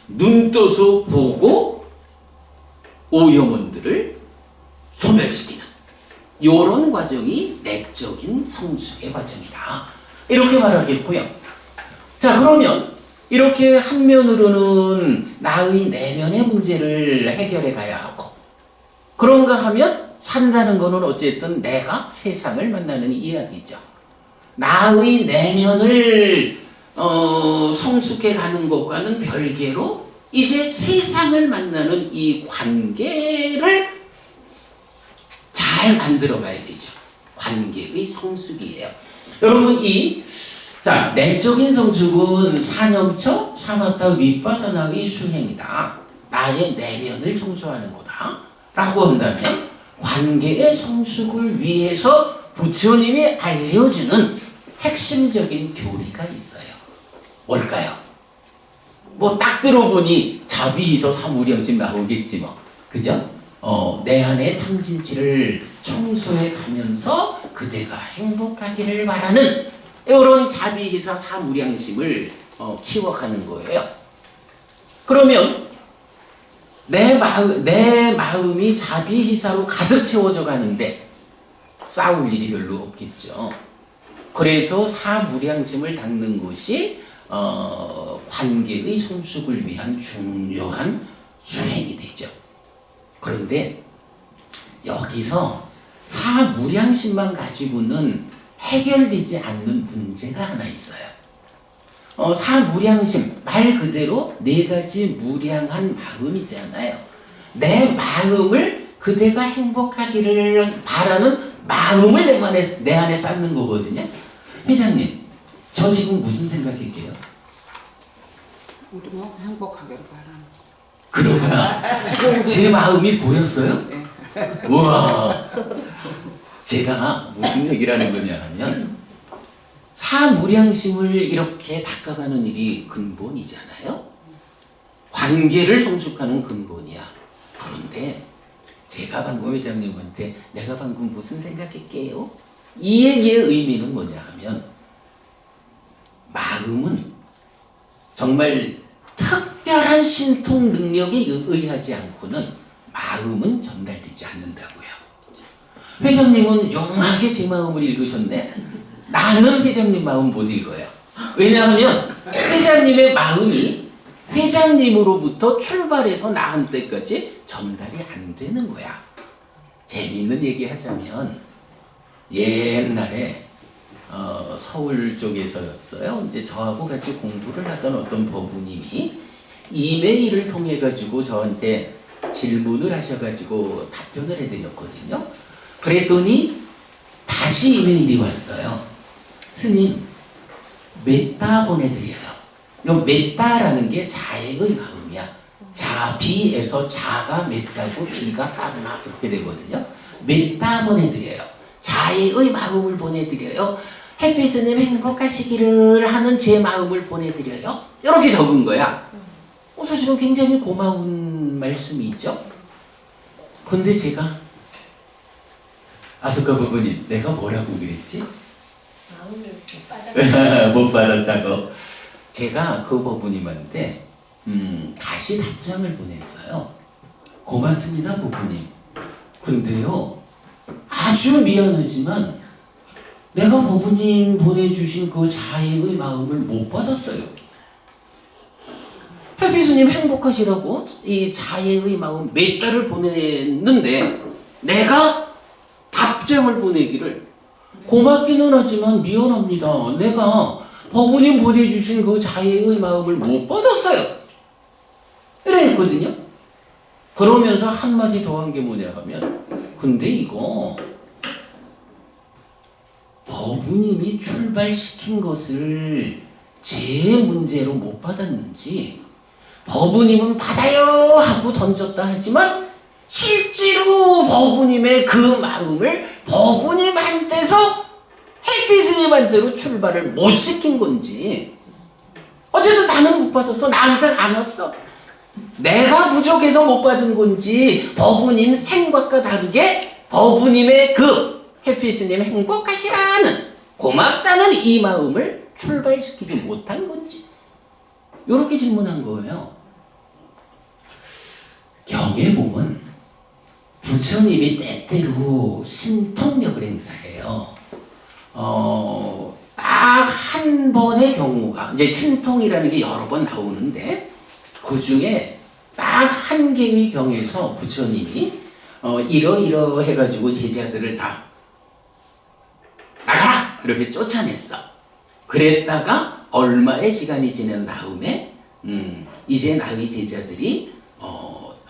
눈 떠서 보고 오염원들을 소멸시키는 이런 과정이 내적인 성숙의 과정이다. 이렇게 말하겠고요. 자, 그러면 이렇게 한면으로는 나의 내면의 문제를 해결해 가야 하고, 그런가 하면 산다는 것은 어쨌든 내가 세상을 만나는 이야기죠. 나의 내면을 성숙해 가는 것과는 별개로 이제 세상을 만나는 이 관계를 잘 만들어 가야 되죠. 관계의 성숙이에요. 여러분 내적인 성숙은 사념처, 사마타 위파사나의 수행이다. 나의 내면을 청소하는 거다. 라고 한다면 관계의 성숙을 위해서 부처님이 알려주는 핵심적인 교리가 있어요. 뭘까요? 뭐 딱 들어보니 자비희서 사무량심 나오겠지 뭐. 그죠? 내 안의 탐진치를 청소해 가면서 그대가 행복하기를 바라는 이런 자비희사 사무량심을 키워가는 거예요. 그러면 내 마음이 자비희사로 가득 채워져 가는데 싸울 일이 별로 없겠죠. 그래서 사무량심을 닦는 것이 관계의 성숙을 위한 중요한 수행이 되죠. 그런데 여기서 사무량심만 가지고는 해결되지 않는 문제가 하나 있어요. 사무량심, 말 그대로 네 가지 무량한 마음이잖아요. 내 마음을 그대가 행복하기를 바라는 마음을 내 안에 쌓는 거거든요. 회장님, 저 지금 무슨 생각할게요? 우리 뭐 행복하기를 바라는. 그렇구나. 제 마음이 보였어요? 우와. 제가 무슨 얘기를 하는 거냐 하면, 사무량심을 이렇게 닦아가는 일이 근본이잖아요. 관계를 성숙하는 근본이야. 그런데 제가 방금 회장님한테 내가 방금 무슨 생각할게요? 이 얘기의 의미는 뭐냐 하면, 마음은 정말 특별한 신통 능력에 의하지 않고는 마음은 전달되지 않는다고요. 회장님은 영하게 제 마음을 읽으셨네. 나는 회장님 마음 못 읽어요. 왜냐하면 회장님의 마음이 회장님으로부터 출발해서 나한테까지 전달이 안 되는 거야. 재미있는 얘기 하자면, 옛날에 서울 쪽에서였어요. 이제 저하고 같이 공부를 하던 어떤 법부님이 이메일을 통해 가지고 저한테 질문을 하셔가지고 답변을 해드렸거든요. 그랬더니 다시 이메일이 왔어요. 스님, 메타 보내드려요. 요 메타라는 게 자애의 마음이야. 자비에서 자가 메타고 비가 까르나 그렇게 되거든요. 메타 보내드려요. 자애의 마음을 보내드려요. 햇빛스님 행복하시기를 하는 제 마음을 보내드려요. 이렇게 적은 거야. 사실은 굉장히 고마운 말씀이죠. 근데 제가 아스카 부부님, 내가 뭐라고 그랬지? 못 받았다고. 제가 그 부부님한테 다시 답장을 보냈어요. 고맙습니다, 부부님. 근데요, 아주 미안하지만 내가 부부님 보내주신 그 자애의 마음을 못 받았어요. 햇빛스님 행복하시라고 이 자애의 마음 몇 달을 보냈는데 내가 답장을 보내기를 고맙기는 하지만 미안합니다. 내가 부부님 보내주신 그 자애의 마음을 못 받았어요. 이래 했거든요. 그러면서 한마디 더 한 게 뭐냐 하면, 근데 이거 법부님이 출발시킨 것을 제 문제로 못 받았는지 법부님은 받아요 하고 던졌다 하지만 실제로 법부님의 그 마음을 법부님한테서 햇빛스님한테로 출발을 못 시킨 건지, 어쨌든 나는 못 받았어. 나한테는 안 왔어. 내가 부족해서 못 받은 건지, 법부님 생각과 다르게 법부님의 그 햇빛스님 행복하시라는 고맙다는 이 마음을 출발시키지 못한 건지, 이렇게 질문한 거예요. 경에 보면 부처님이 때때로 신통력을 행사해요. 딱 한 번의 경우가, 이제 신통이라는 게 여러 번 나오는데, 그 중에 딱 한 개의 경에서 부처님이 이러 해가지고 제자들을 다 나가라! 이렇게 쫓아냈어. 그랬다가 얼마의 시간이 지난 다음에 이제 나의 제자들이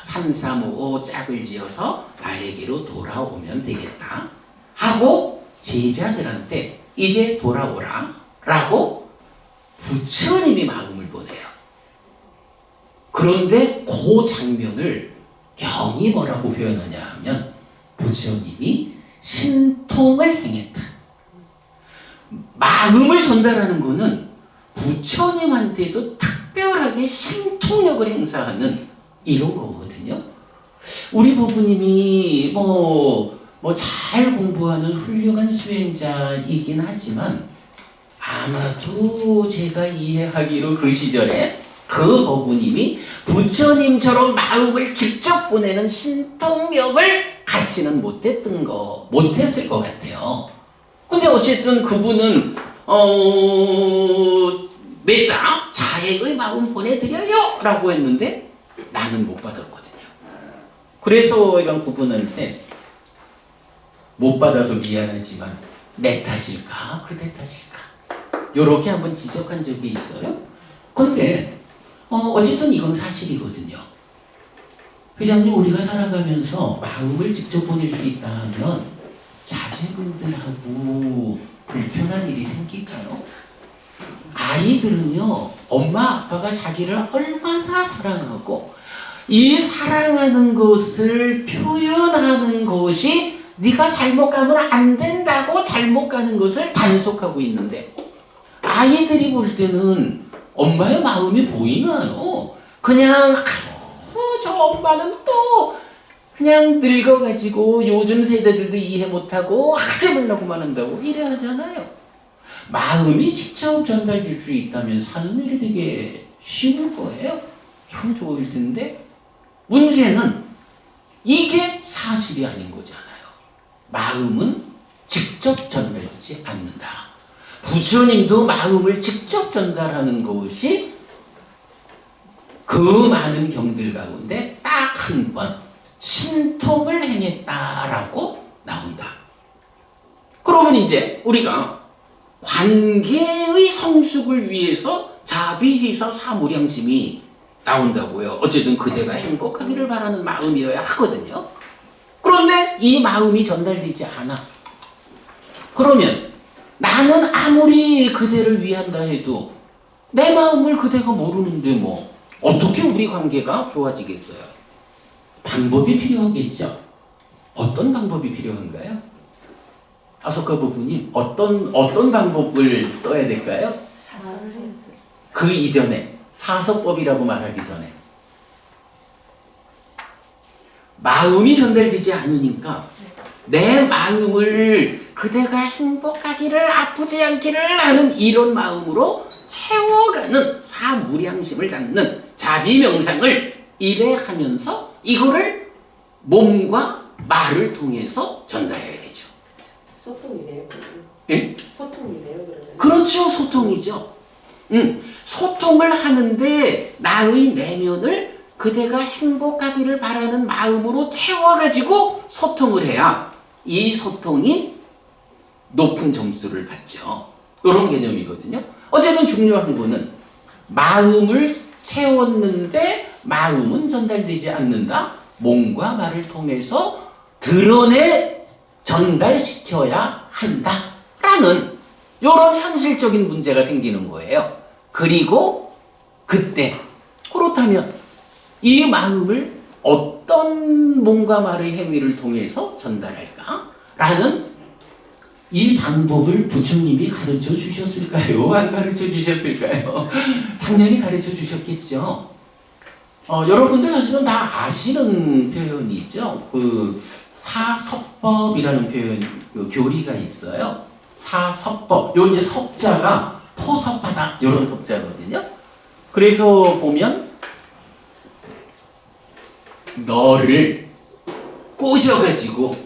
삼삼오오 짝을 지어서 나에게로 돌아오면 되겠다 하고 제자들한테 이제 돌아오라 라고 부처님이 마음을 보내요. 그런데 그 장면을 경이 뭐라고 표현하냐 하면, 부처님이 신통을 행했다. 마음을 전달하는 것은 부처님한테도 특별하게 신통력을 행사하는 이런 거거든요. 우리 부부님이 잘 공부하는 훌륭한 수행자이긴 하지만, 아마도 제가 이해하기로 그 시절에 그 부부님이 부처님처럼 마음을 직접 보내는 신통력을 갖지는 못했을 것 같아요. 근데 어쨌든 그분은 메타 자애의 마음 보내드려요 라고 했는데 나는 못 받았거든요. 그래서 이런 그분한테 못 받아서 미안하지만 내 탓일까? 그대 탓일까? 요렇게 한번 지적한 적이 있어요. 근데 어쨌든 이건 사실이거든요. 회장님, 우리가 살아가면서 마음을 직접 보낼 수 있다 하면 자제분들하고 불편한 일이 생길까요? 아이들은요, 엄마 아빠가 자기를 얼마나 사랑하고 이 사랑하는 것을 표현하는 것이 네가 잘못 가면 안 된다고 잘못 가는 것을 단속하고 있는데, 아이들이 볼 때는 엄마의 마음이 보이나요? 그냥 저 엄마는 또 그냥 늙어가지고 요즘 세대들도 이해 못하고 하지 말라고만 한다고 이래 하잖아요. 마음이 직접 전달될 수 있다면 사는 일이 되게 쉬운 거예요. 참 좋을 텐데, 문제는 이게 사실이 아닌 거잖아요. 마음은 직접 전달되지 않는다. 부처님도 마음을 직접 전달하는 것이 그 많은 경들 가운데 딱 한 번 신통을 행했다라고 나온다. 그러면 이제 우리가 관계의 성숙을 위해서 자비해서 사무량심이 나온다고요. 어쨌든 그대가 행복하기를 바라는 마음이어야 하거든요. 그런데 이 마음이 전달되지 않아. 그러면 나는 아무리 그대를 위한다 해도 내 마음을 그대가 모르는데 뭐 어떻게 우리 관계가 좋아지겠어요? 방법이 필요하겠죠. 어떤 방법이 필요한가요? 아소카 부부님, 어떤 방법을 써야 될까요? 그 이전에, 사서법이라고 말하기 전에. 마음이 전달되지 않으니까 내 마음을 그대가 행복하기를, 아프지 않기를 하는 이런 마음으로 채워가는 사무량심을 갖는 자비명상을 이래 하면서 이거를 몸과 말을 통해서 전달해야 되죠. 소통이네요. 예? 소통이네요, 그러면. 그렇죠. 소통이죠. 소통을 하는데 나의 내면을 그대가 행복하기를 바라는 마음으로 채워가지고 소통을 해야 이 소통이 높은 점수를 받죠. 이런 개념이거든요. 어쨌든 중요한 거는 마음을 채웠는데 마음은 전달되지 않는다. 몸과 말을 통해서 드러내 전달시켜야 한다라는 이런 현실적인 문제가 생기는 거예요. 그리고 그때 그렇다면 이 마음을 어떤 몸과 말의 행위를 통해서 전달할까? 라는 이 방법을 부처님이 가르쳐 주셨을까요? 안 가르쳐 주셨을까요? 당연히 가르쳐 주셨겠죠. 여러분들 사실은 다 아시는 표현이 있죠. 그 사섭법이라는 표현, 그 교리가 있어요. 사섭법. 요 이제 섭자가 포섭하다 이런 섭자거든요. 그래서 보면 너를 꼬셔가지고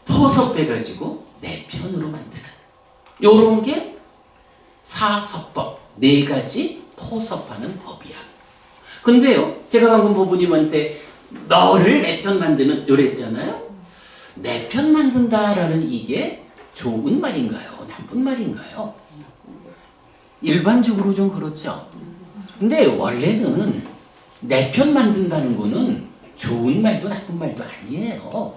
포섭해가지고 내 편으로 만드는 요런 게 사섭법, 네 가지 포섭하는 법이야. 근데요, 제가 방금 보부님한테 너를 내 편 만드는 요랬잖아요. 내 편 만든다라는 이게 좋은 말인가요? 나쁜 말인가요? 일반적으로 좀 그렇죠. 근데 원래는 내 편 만든다는 거는 좋은 말도 나쁜 말도 아니에요.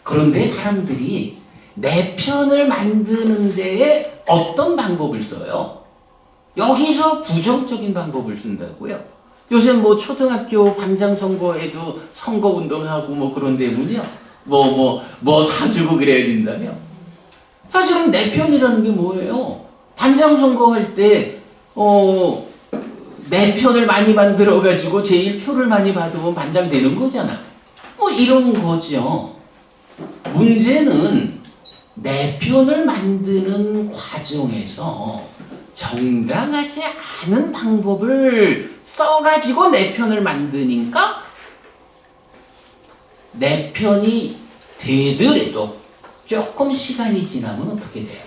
그런데 사람들이 내 편을 만드는 데에 어떤 방법을 써요? 여기서 부정적인 방법을 쓴다고요. 요새 뭐 초등학교 반장 선거에도 선거 운동하고 뭐 그런 데문요. 뭐 사주고 그래야 된다며. 사실은 내 편이라는 게 뭐예요? 반장 선거할 때 내 편을 많이 만들어가지고 제일 표를 많이 받으면 반장 되는 거잖아. 뭐 이런 거죠. 문제는 내 편을 만드는 과정에서 정당하지 않은 방법을 써가지고 내 편을 만드니까 내 편이 되더라도 조금 시간이 지나면 어떻게 돼요?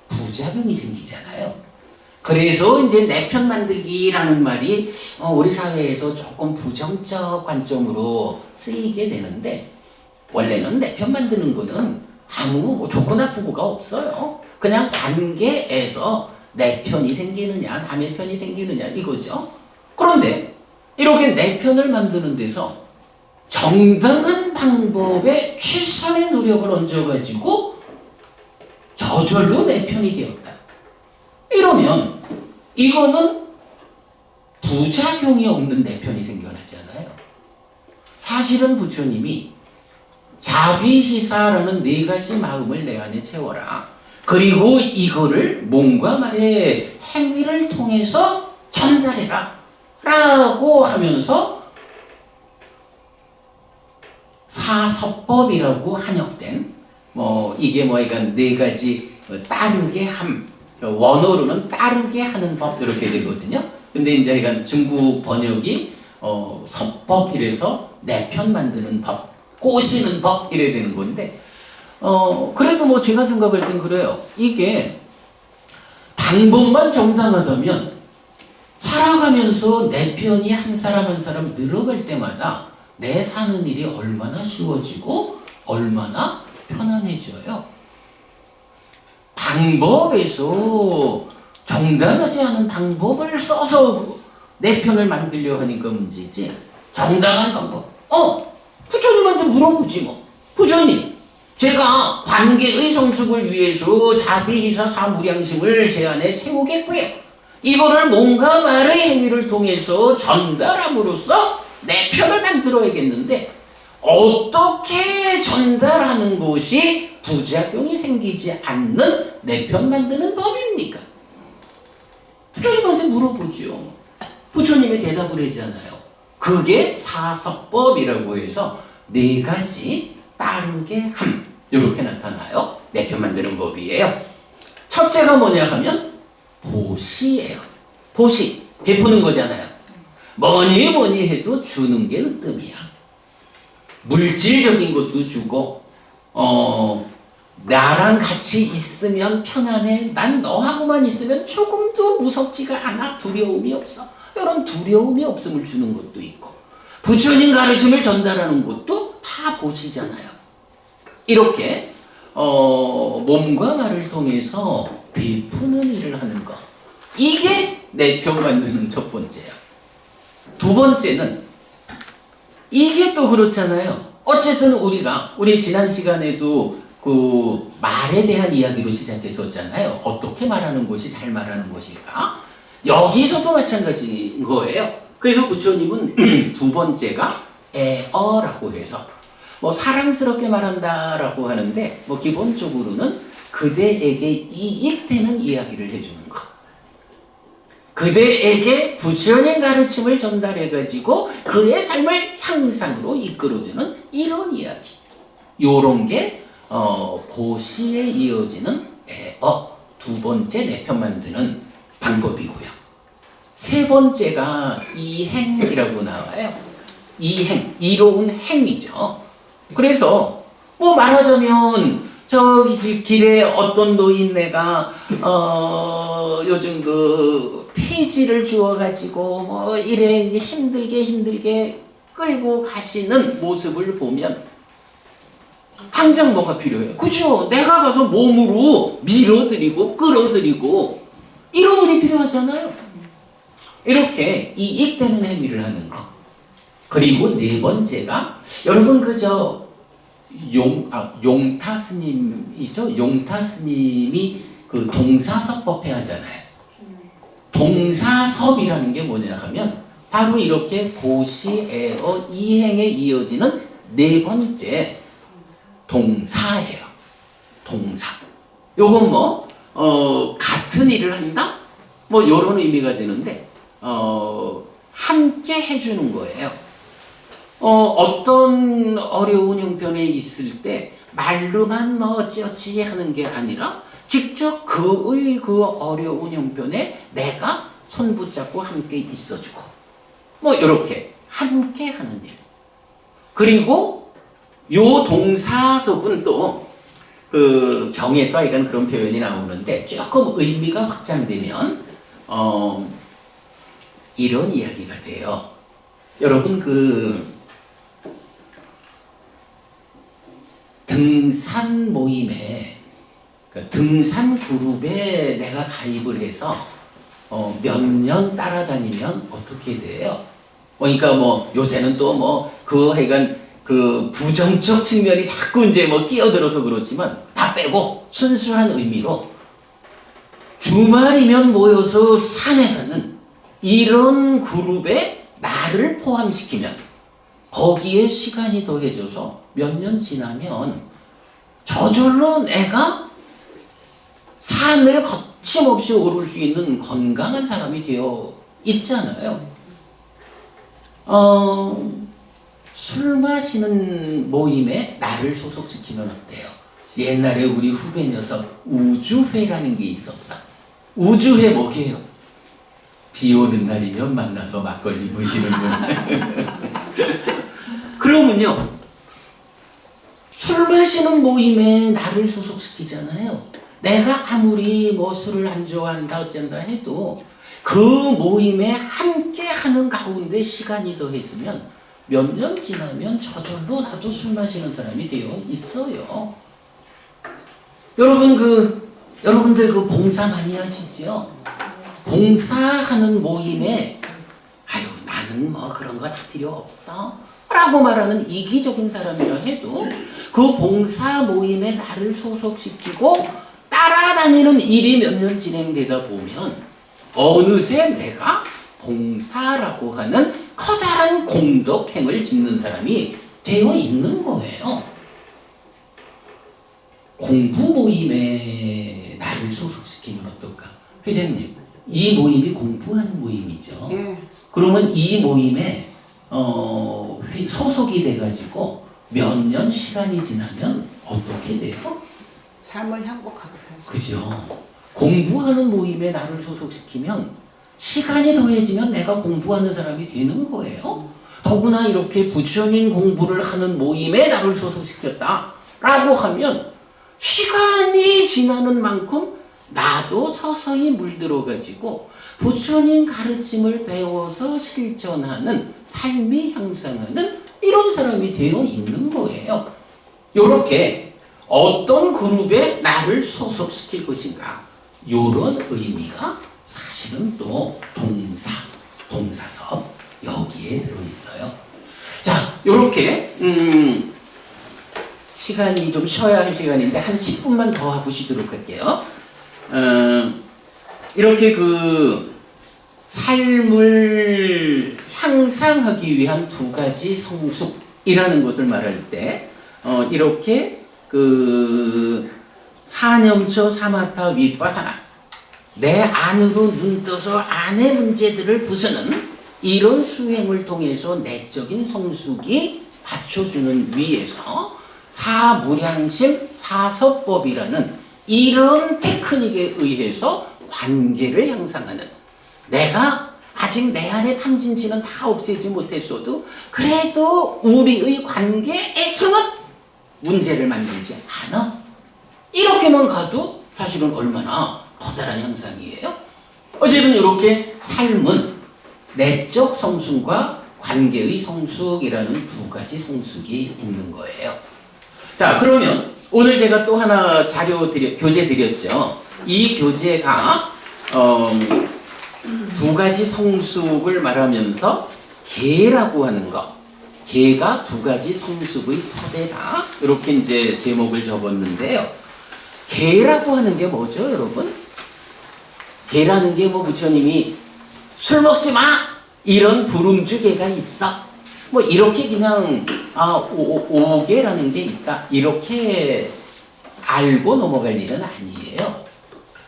부작용이 생기잖아요. 그래서 이제 내 편 만들기라는 말이 우리 사회에서 조금 부정적 관점으로 쓰이게 되는데, 원래는 내 편 만드는 거는 아무 좋고 나쁘고가 없어요. 그냥 관계에서 내 편이 생기느냐 남의 편이 생기느냐 이거죠. 그런데 이렇게 내 편을 만드는 데서 정당한 방법에 최선의 노력을 얹어가지고 저절로 내 편이 되었다. 이러면 이거는 부작용이 없는 내 편이 생겨나잖아요. 사실은 부처님이 자비희사라는 4가지 마음을 내 안에 채워라. 그리고 이거를 몸과 말의 행위를 통해서 전달해라. 라고 하면서 사섭법이라고 한역된 이게 그러니까 4가지 따르게 함, 원어로는 따르게 하는 법 이렇게 되거든요. 근데 이제 이건 중국 번역이 섭법 이래서 내 편 만드는 법, 꼬시는 법 이래 되는 건데 그래도 제가 생각할 땐 그래요. 이게 방법만 정당하다면 살아가면서 내 편이 한 사람 한 사람 늘어갈 때마다 내 사는 일이 얼마나 쉬워지고 얼마나 편안해져요. 방법에서 정당하지 않은 방법을 써서 내 편을 만들려 하니까 문제지. 정당한 방법. 부처님한테 물어보지 뭐. 부처님, 제가 관계의 성숙을 위해서 자비희사 사무량심을 제 안에 채우겠고요. 이거를 몸과 말의 행위를 통해서 전달함으로써 내 편을 만들어야겠는데 어떻게 전달하는 것이 부작용이 생기지 않는 내 편 만드는 법입니까? 부처님한테 물어보죠. 부처님이 대답을 하잖아요. 그게 사섭법이라고 해서 4가지 따르게 함 이렇게 나타나요. 내 편 만드는 법이에요. 첫째가 뭐냐 하면 보시예요. 보시, 베푸는 거잖아요. 뭐니 해도 주는 게 으뜸이야. 물질적인 것도 주고 나랑 같이 있으면 편안해. 난 너하고만 있으면 조금도 무섭지가 않아. 두려움이 없어. 이런 두려움이 없음을 주는 것도 있고 부처님 가르침을 전달하는 것도 다 보시잖아요. 이렇게 몸과 말을 통해서 베푸는 일을 하는 것, 이게 내 편 만드는 첫 번째야. 두 번째는 이게 또 그렇잖아요. 어쨌든 우리 지난 시간에도 그 말에 대한 이야기로 시작했었잖아요. 어떻게 말하는 것이 잘 말하는 것일까? 여기서도 마찬가지인 거예요. 그래서 부처님은 두 번째가 애어라고 해서 사랑스럽게 말한다라고 하는데 기본적으로는 그대에게 이익되는 이야기를 해주는 것. 그대에게 부처님 가르침을 전달해가지고 그의 삶을 향상으로 이끌어주는 이런 이야기. 요런 게 보시에 이어지는 애어, 두 번째 내 편 만드는 방법이고요. 세 번째가 이행이라고 나와요. 이행, 이로운 행이죠. 그래서 말하자면 저기 길에 어떤 노인네가 요즘 그 폐지를 주워가지고 이래 힘들게 끌고 가시는 모습을 보면 당장 뭐가 필요해요? 그죠? 내가 가서 몸으로 밀어드리고 끌어드리고 이런 일이 필요하잖아요. 이렇게 이익되는 행위를 하는 거. 그리고 네 번째가 여러분 그저 용타 스님이죠. 용타 스님이 그 동사섭법회 하잖아요. 동사섭이라는 게 뭐냐 하면 바로 이렇게 고시, 애어, 이행에 이어지는 네 번째 동사예요. 동사. 요건 같은 일을 한다? 요런 의미가 되는데 함께 해주는 거예요. 어떤 어려운 형편에 있을 때 말로만 어찌어찌 하는 게 아니라 직접 그의 그 어려운 형편에 내가 손 붙잡고 함께 있어주고 이렇게 함께 하는 일. 그리고 요 동사섭은 또 그 경에서 약간 그런 표현이 나오는데 조금 의미가 확장되면 이런 이야기가 돼요. 여러분 그 등산 모임에 그러니까 등산 그룹에 내가 가입을 해서 몇 년 따라다니면 어떻게 돼요? 그러니까 뭐 요새는 또 뭐 그 하여간 그 부정적 측면이 자꾸 이제 뭐 끼어들어서 그렇지만 다 빼고 순수한 의미로 주말이면 모여서 산에 가는 이런 그룹에 나를 포함시키면 거기에 시간이 더해져서 몇 년 지나면 저절로 내가 산을 거침없이 오를 수 있는 건강한 사람이 되어 있잖아요. 술 마시는 모임에 나를 소속시키면 어때요? 옛날에 우리 후배 녀석 우주회라는 게 있었어. 우주회 뭐게요? 비 오는 날이면 만나서 막걸리 마시는 분. 그러면요, 술 마시는 모임에 나를 소속시키잖아요. 내가 아무리 뭐 술을 안 좋아한다 어쩐다 해도 그 모임에 함께 하는 가운데 시간이 더해지면 몇 년 지나면 저절로 나도 술 마시는 사람이 되어 있어요. 여러분들 그 봉사 많이 하시지요? 봉사하는 모임에 아유 나는 뭐 그런 거 다 필요 없어 라고 말하는 이기적인 사람이라 해도 그 봉사 모임에 나를 소속시키고 따라다니는 일이 몇 년 진행되다 보면 어느새 내가 봉사라고 하는 커다란 공덕행을 짓는 사람이 되어 있는 거예요. 공부 모임에 나를 소속시키면 어떨까? 회장님, 이 모임이 공부하는 모임이죠. 예. 그러면 이 모임에 소속이 돼가지고 몇 년 시간이 지나면 어떻게 돼요? 삶을 행복하게 살죠. 그죠? 공부하는 모임에 나를 소속시키면 시간이 더해지면 내가 공부하는 사람이 되는 거예요. 더구나 이렇게 부처님 공부를 하는 모임에 나를 소속시켰다라고 하면 시간이 지나는 만큼 나도 서서히 물들어가지고 부처님 가르침을 배워서 실천하는 삶이 향상하는 이런 사람이 되어 있는 거예요. 이렇게 어떤 그룹에 나를 소속시킬 것인가 이런 의미가 사실은 또 동사서 여기에 들어있어요. 자, 이렇게 시간이 좀 쉬어야 할 시간인데 한 10분만 더 하고 쉬도록 할게요. 이렇게 그 삶을 향상하기 위한 두 가지 성숙이라는 것을 말할 때 이렇게 그 사념처 사마타 위파사나 내 안으로 눈 떠서 안의 문제들을 부수는 이런 수행을 통해서 내적인 성숙이 받쳐주는 위에서 사무량심 사서법이라는 이런 테크닉에 의해서 관계를 향상하는 내가 아직 내 안에 탐진치는 다 없애지 못했어도 그래도 우리의 관계에서는 문제를 만들지 않아. 이렇게만 가도 사실은 얼마나 커다란 향상이에요. 어쨌든 이렇게 삶은 내적 성숙과 관계의 성숙이라는 두 가지 성숙이 있는 거예요. 자, 그러면 오늘 제가 또 하나 교재 드렸죠. 이 교재가 두 가지 성숙을 말하면서 개라고 하는 것, 개가 두 가지 성숙의 토대다. 이렇게 이제 제목을 접었는데요. 개라고 하는 게 뭐죠, 여러분? 개라는 게 뭐 부처님이 술 먹지 마! 이런 부름주 개가 있어. 뭐 이렇게 그냥 오개라는 게 있다. 이렇게 알고 넘어갈 일은 아니에요.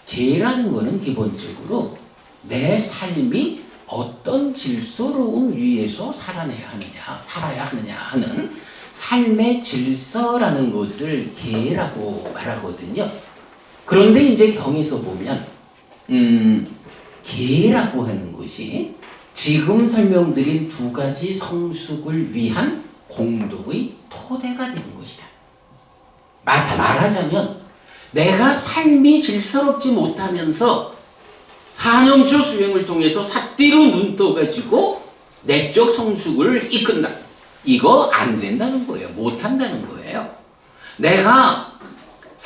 개라는 거는 기본적으로 내 삶이 어떤 질서로운 위에서 살아야 하느냐 하는 삶의 질서라는 것을 개라고 말하거든요. 그런데 이제 경에서 보면 개라고 하는 것이 지금 설명드린 두 가지 성숙을 위한 공덕의 토대가 되는 것이다. 말하자면 내가 삶이 질서롭지 못하면서 사념초 수행을 통해서 삿띠로 눈 떠가지고 내적 성숙을 이끈다. 이거 안 된다는 거예요. 못 한다는 거예요. 내가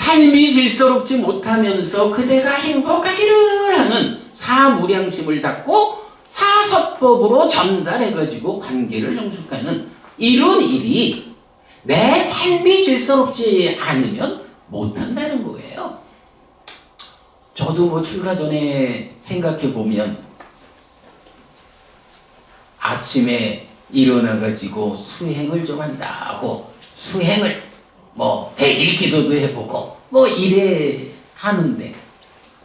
삶이 질서롭지 못하면서 그대가 행복하기를 하는 사무량심을 닦고 사서법으로 전달해가지고 관계를 성숙하는 이런 일이 내 삶이 질서롭지 않으면 못한다는 거예요. 저도 뭐 출가 전에 생각해 보면 아침에 일어나가지고 수행을 좀 한다고 수행을 뭐 100일 기도도 해보고 뭐 이래 하는데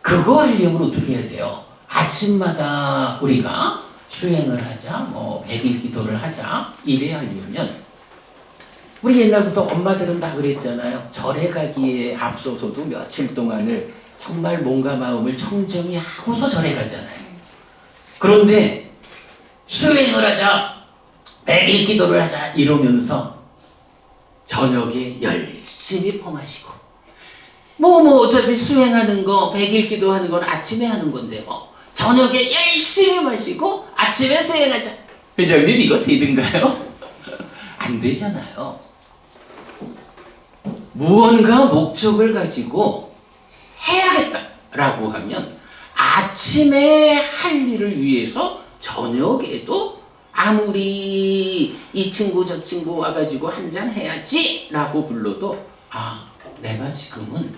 그거 하려면 어떻게 해야 돼요? 아침마다 우리가 수행을 하자, 뭐 100일 기도를 하자 이래 하려면 우리 옛날부터 엄마들은 다 그랬잖아요. 절에 가기에 앞서서도 며칠 동안을 정말 몸과 마음을 청정히 하고서 절에 가잖아요. 그런데 수행을 하자, 100일 기도를 하자 이러면서 저녁에 열심히 퍼마시고 뭐 어차피 수행하는 거 100일 기도하는 건 아침에 하는 건데 뭐 저녁에 열심히 마시고 아침에 수행하자. 회장님 이거 되든가요? 안 되잖아요. 무언가 목적을 가지고 해야겠다라고 하면 아침에 할 일을 위해서 저녁에도 아무리 이 친구 저 친구 와가지고 한잔 해야지 라고 불러도 내가 지금은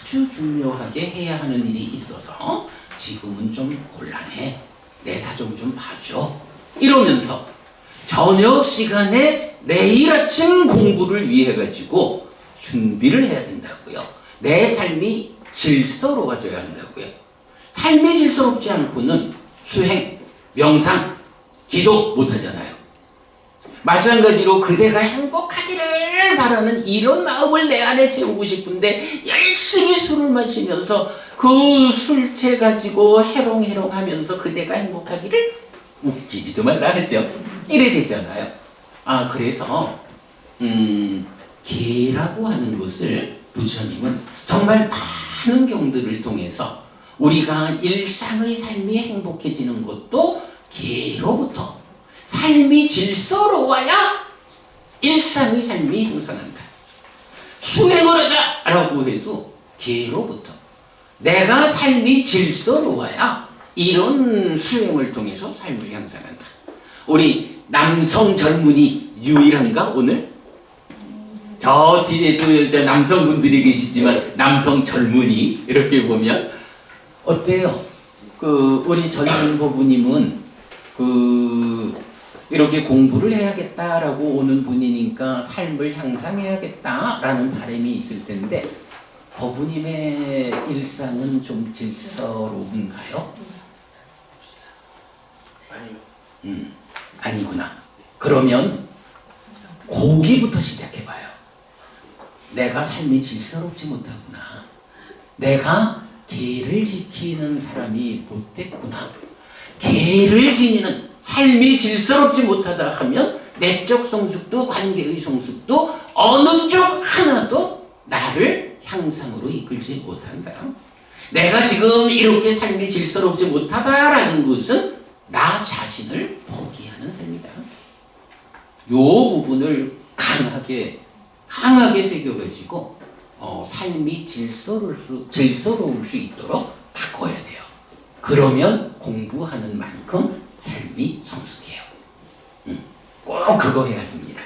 아주 중요하게 해야 하는 일이 있어서 지금은 좀 곤란해. 내 사정 좀 봐줘. 이러면서 저녁 시간에 내일 아침 공부를 위해 가지고 준비를 해야 된다고요. 내 삶이 질서로워져야 한다고요. 삶이 질서롭지 않고는 수행, 명상, 기도 못하잖아요. 마찬가지로 그대가 행복하기를 바라는 이런 마음을 내 안에 채우고 싶은데 열심히 술을 마시면서 그 술채 가지고 해롱해롱 하면서 그대가 행복하기를 웃기지도 말라 하죠. 이래 되잖아요. 그래서 계라고 하는 것을 부처님은 정말 많은 경들을 통해서 우리가 일상의 삶이 행복해지는 것도 계로부터 삶이 질서로워야 일상의 삶이 형성한다. 수행을 하자라고 해도 계로부터 내가 삶이 질서로워야 이런 수행을 통해서 삶을 형성한다. 우리 남성 젊은이 유일한가 오늘? 저 뒤에도 남성분들이 계시지만 남성 젊은이 이렇게 보면 어때요? 우리 젊은 부부님은 이렇게 공부를 해야겠다라고 오는 분이니까 삶을 향상해야겠다라는 바람이 있을 텐데 부부님의 일상은 좀 질서로운가요? 아니요. 아니구나. 그러면 거기부터 시작해봐요. 내가 삶이 질서롭지 못하구나. 내가 계를 지키는 사람이 못됐구나. 계를 지니는 삶이 질서롭지 못하다 하면 내적 성숙도 관계의 성숙도 어느 쪽 하나도 나를 향상으로 이끌지 못한다. 내가 지금 이렇게 삶이 질서롭지 못하다라는 것은 나 자신을 포기하는 삶이다. 요 부분을 강하게 새겨가지고 삶이 질서로울 수 있도록 바꿔야 돼요. 그러면 공부하는 만큼 삶이 성숙해요. 꼭 그거 해야 됩니다.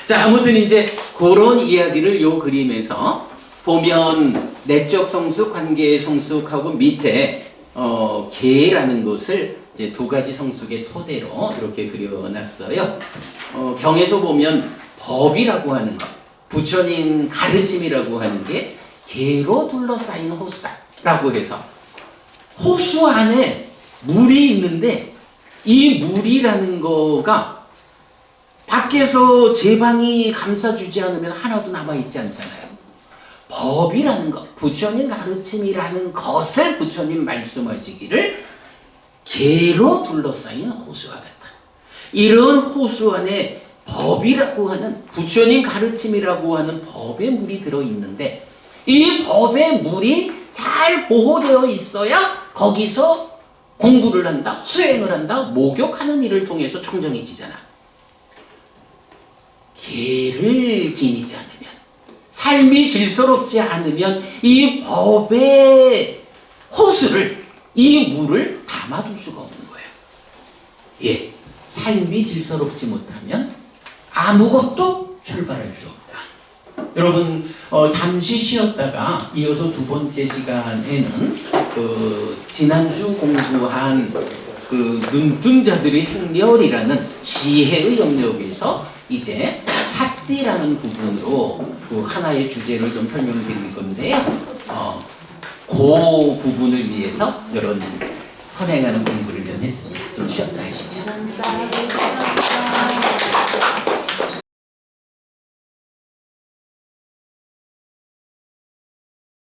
자, 아무튼 이제 그런 이야기를 요 그림에서 보면 내적 성숙, 관계의 성숙하고 밑에 계라는 것을 이제 두 가지 성숙의 토대로 이렇게 그려놨어요. 경에서 보면 법이라고 하는 것, 부처님 가르침이라고 하는 게 계로 둘러싸인 호수다라고 해서 호수 안에 물이 있는데 이 물이라는 거가 밖에서 제방이 감싸주지 않으면 하나도 남아있지 않잖아요. 법이라는 것, 부처님 가르침이라는 것을 부처님 말씀하시기를 계로 둘러싸인 호수와 같다. 이런 호수 안에 법이라고 하는 부처님 가르침이라고 하는 법의 물이 들어있는데 이 법의 물이 잘 보호되어 있어야 거기서 공부를 한다, 수행을 한다, 목욕하는 일을 통해서 청정해지잖아. 계를 지니지 않으면 삶이 질서롭지 않으면 이 법의 호수를, 이 물을 담아둘 수가 없는 거예요. 예, 삶이 질서롭지 못하면 아무것도 출발할 수 없다. 여러분, 잠시 쉬었다가 이어서 두 번째 시간에는 지난주 공부한 눈등자들의 행렬이라는 지혜의 영역에서 이제 삿띠라는 부분으로 하나의 주제를 좀 설명을 드릴 건데요. 그 부분을 위해서 이런 선행하는 공부를 좀 했습니다. 좀 쉬었다 하시죠.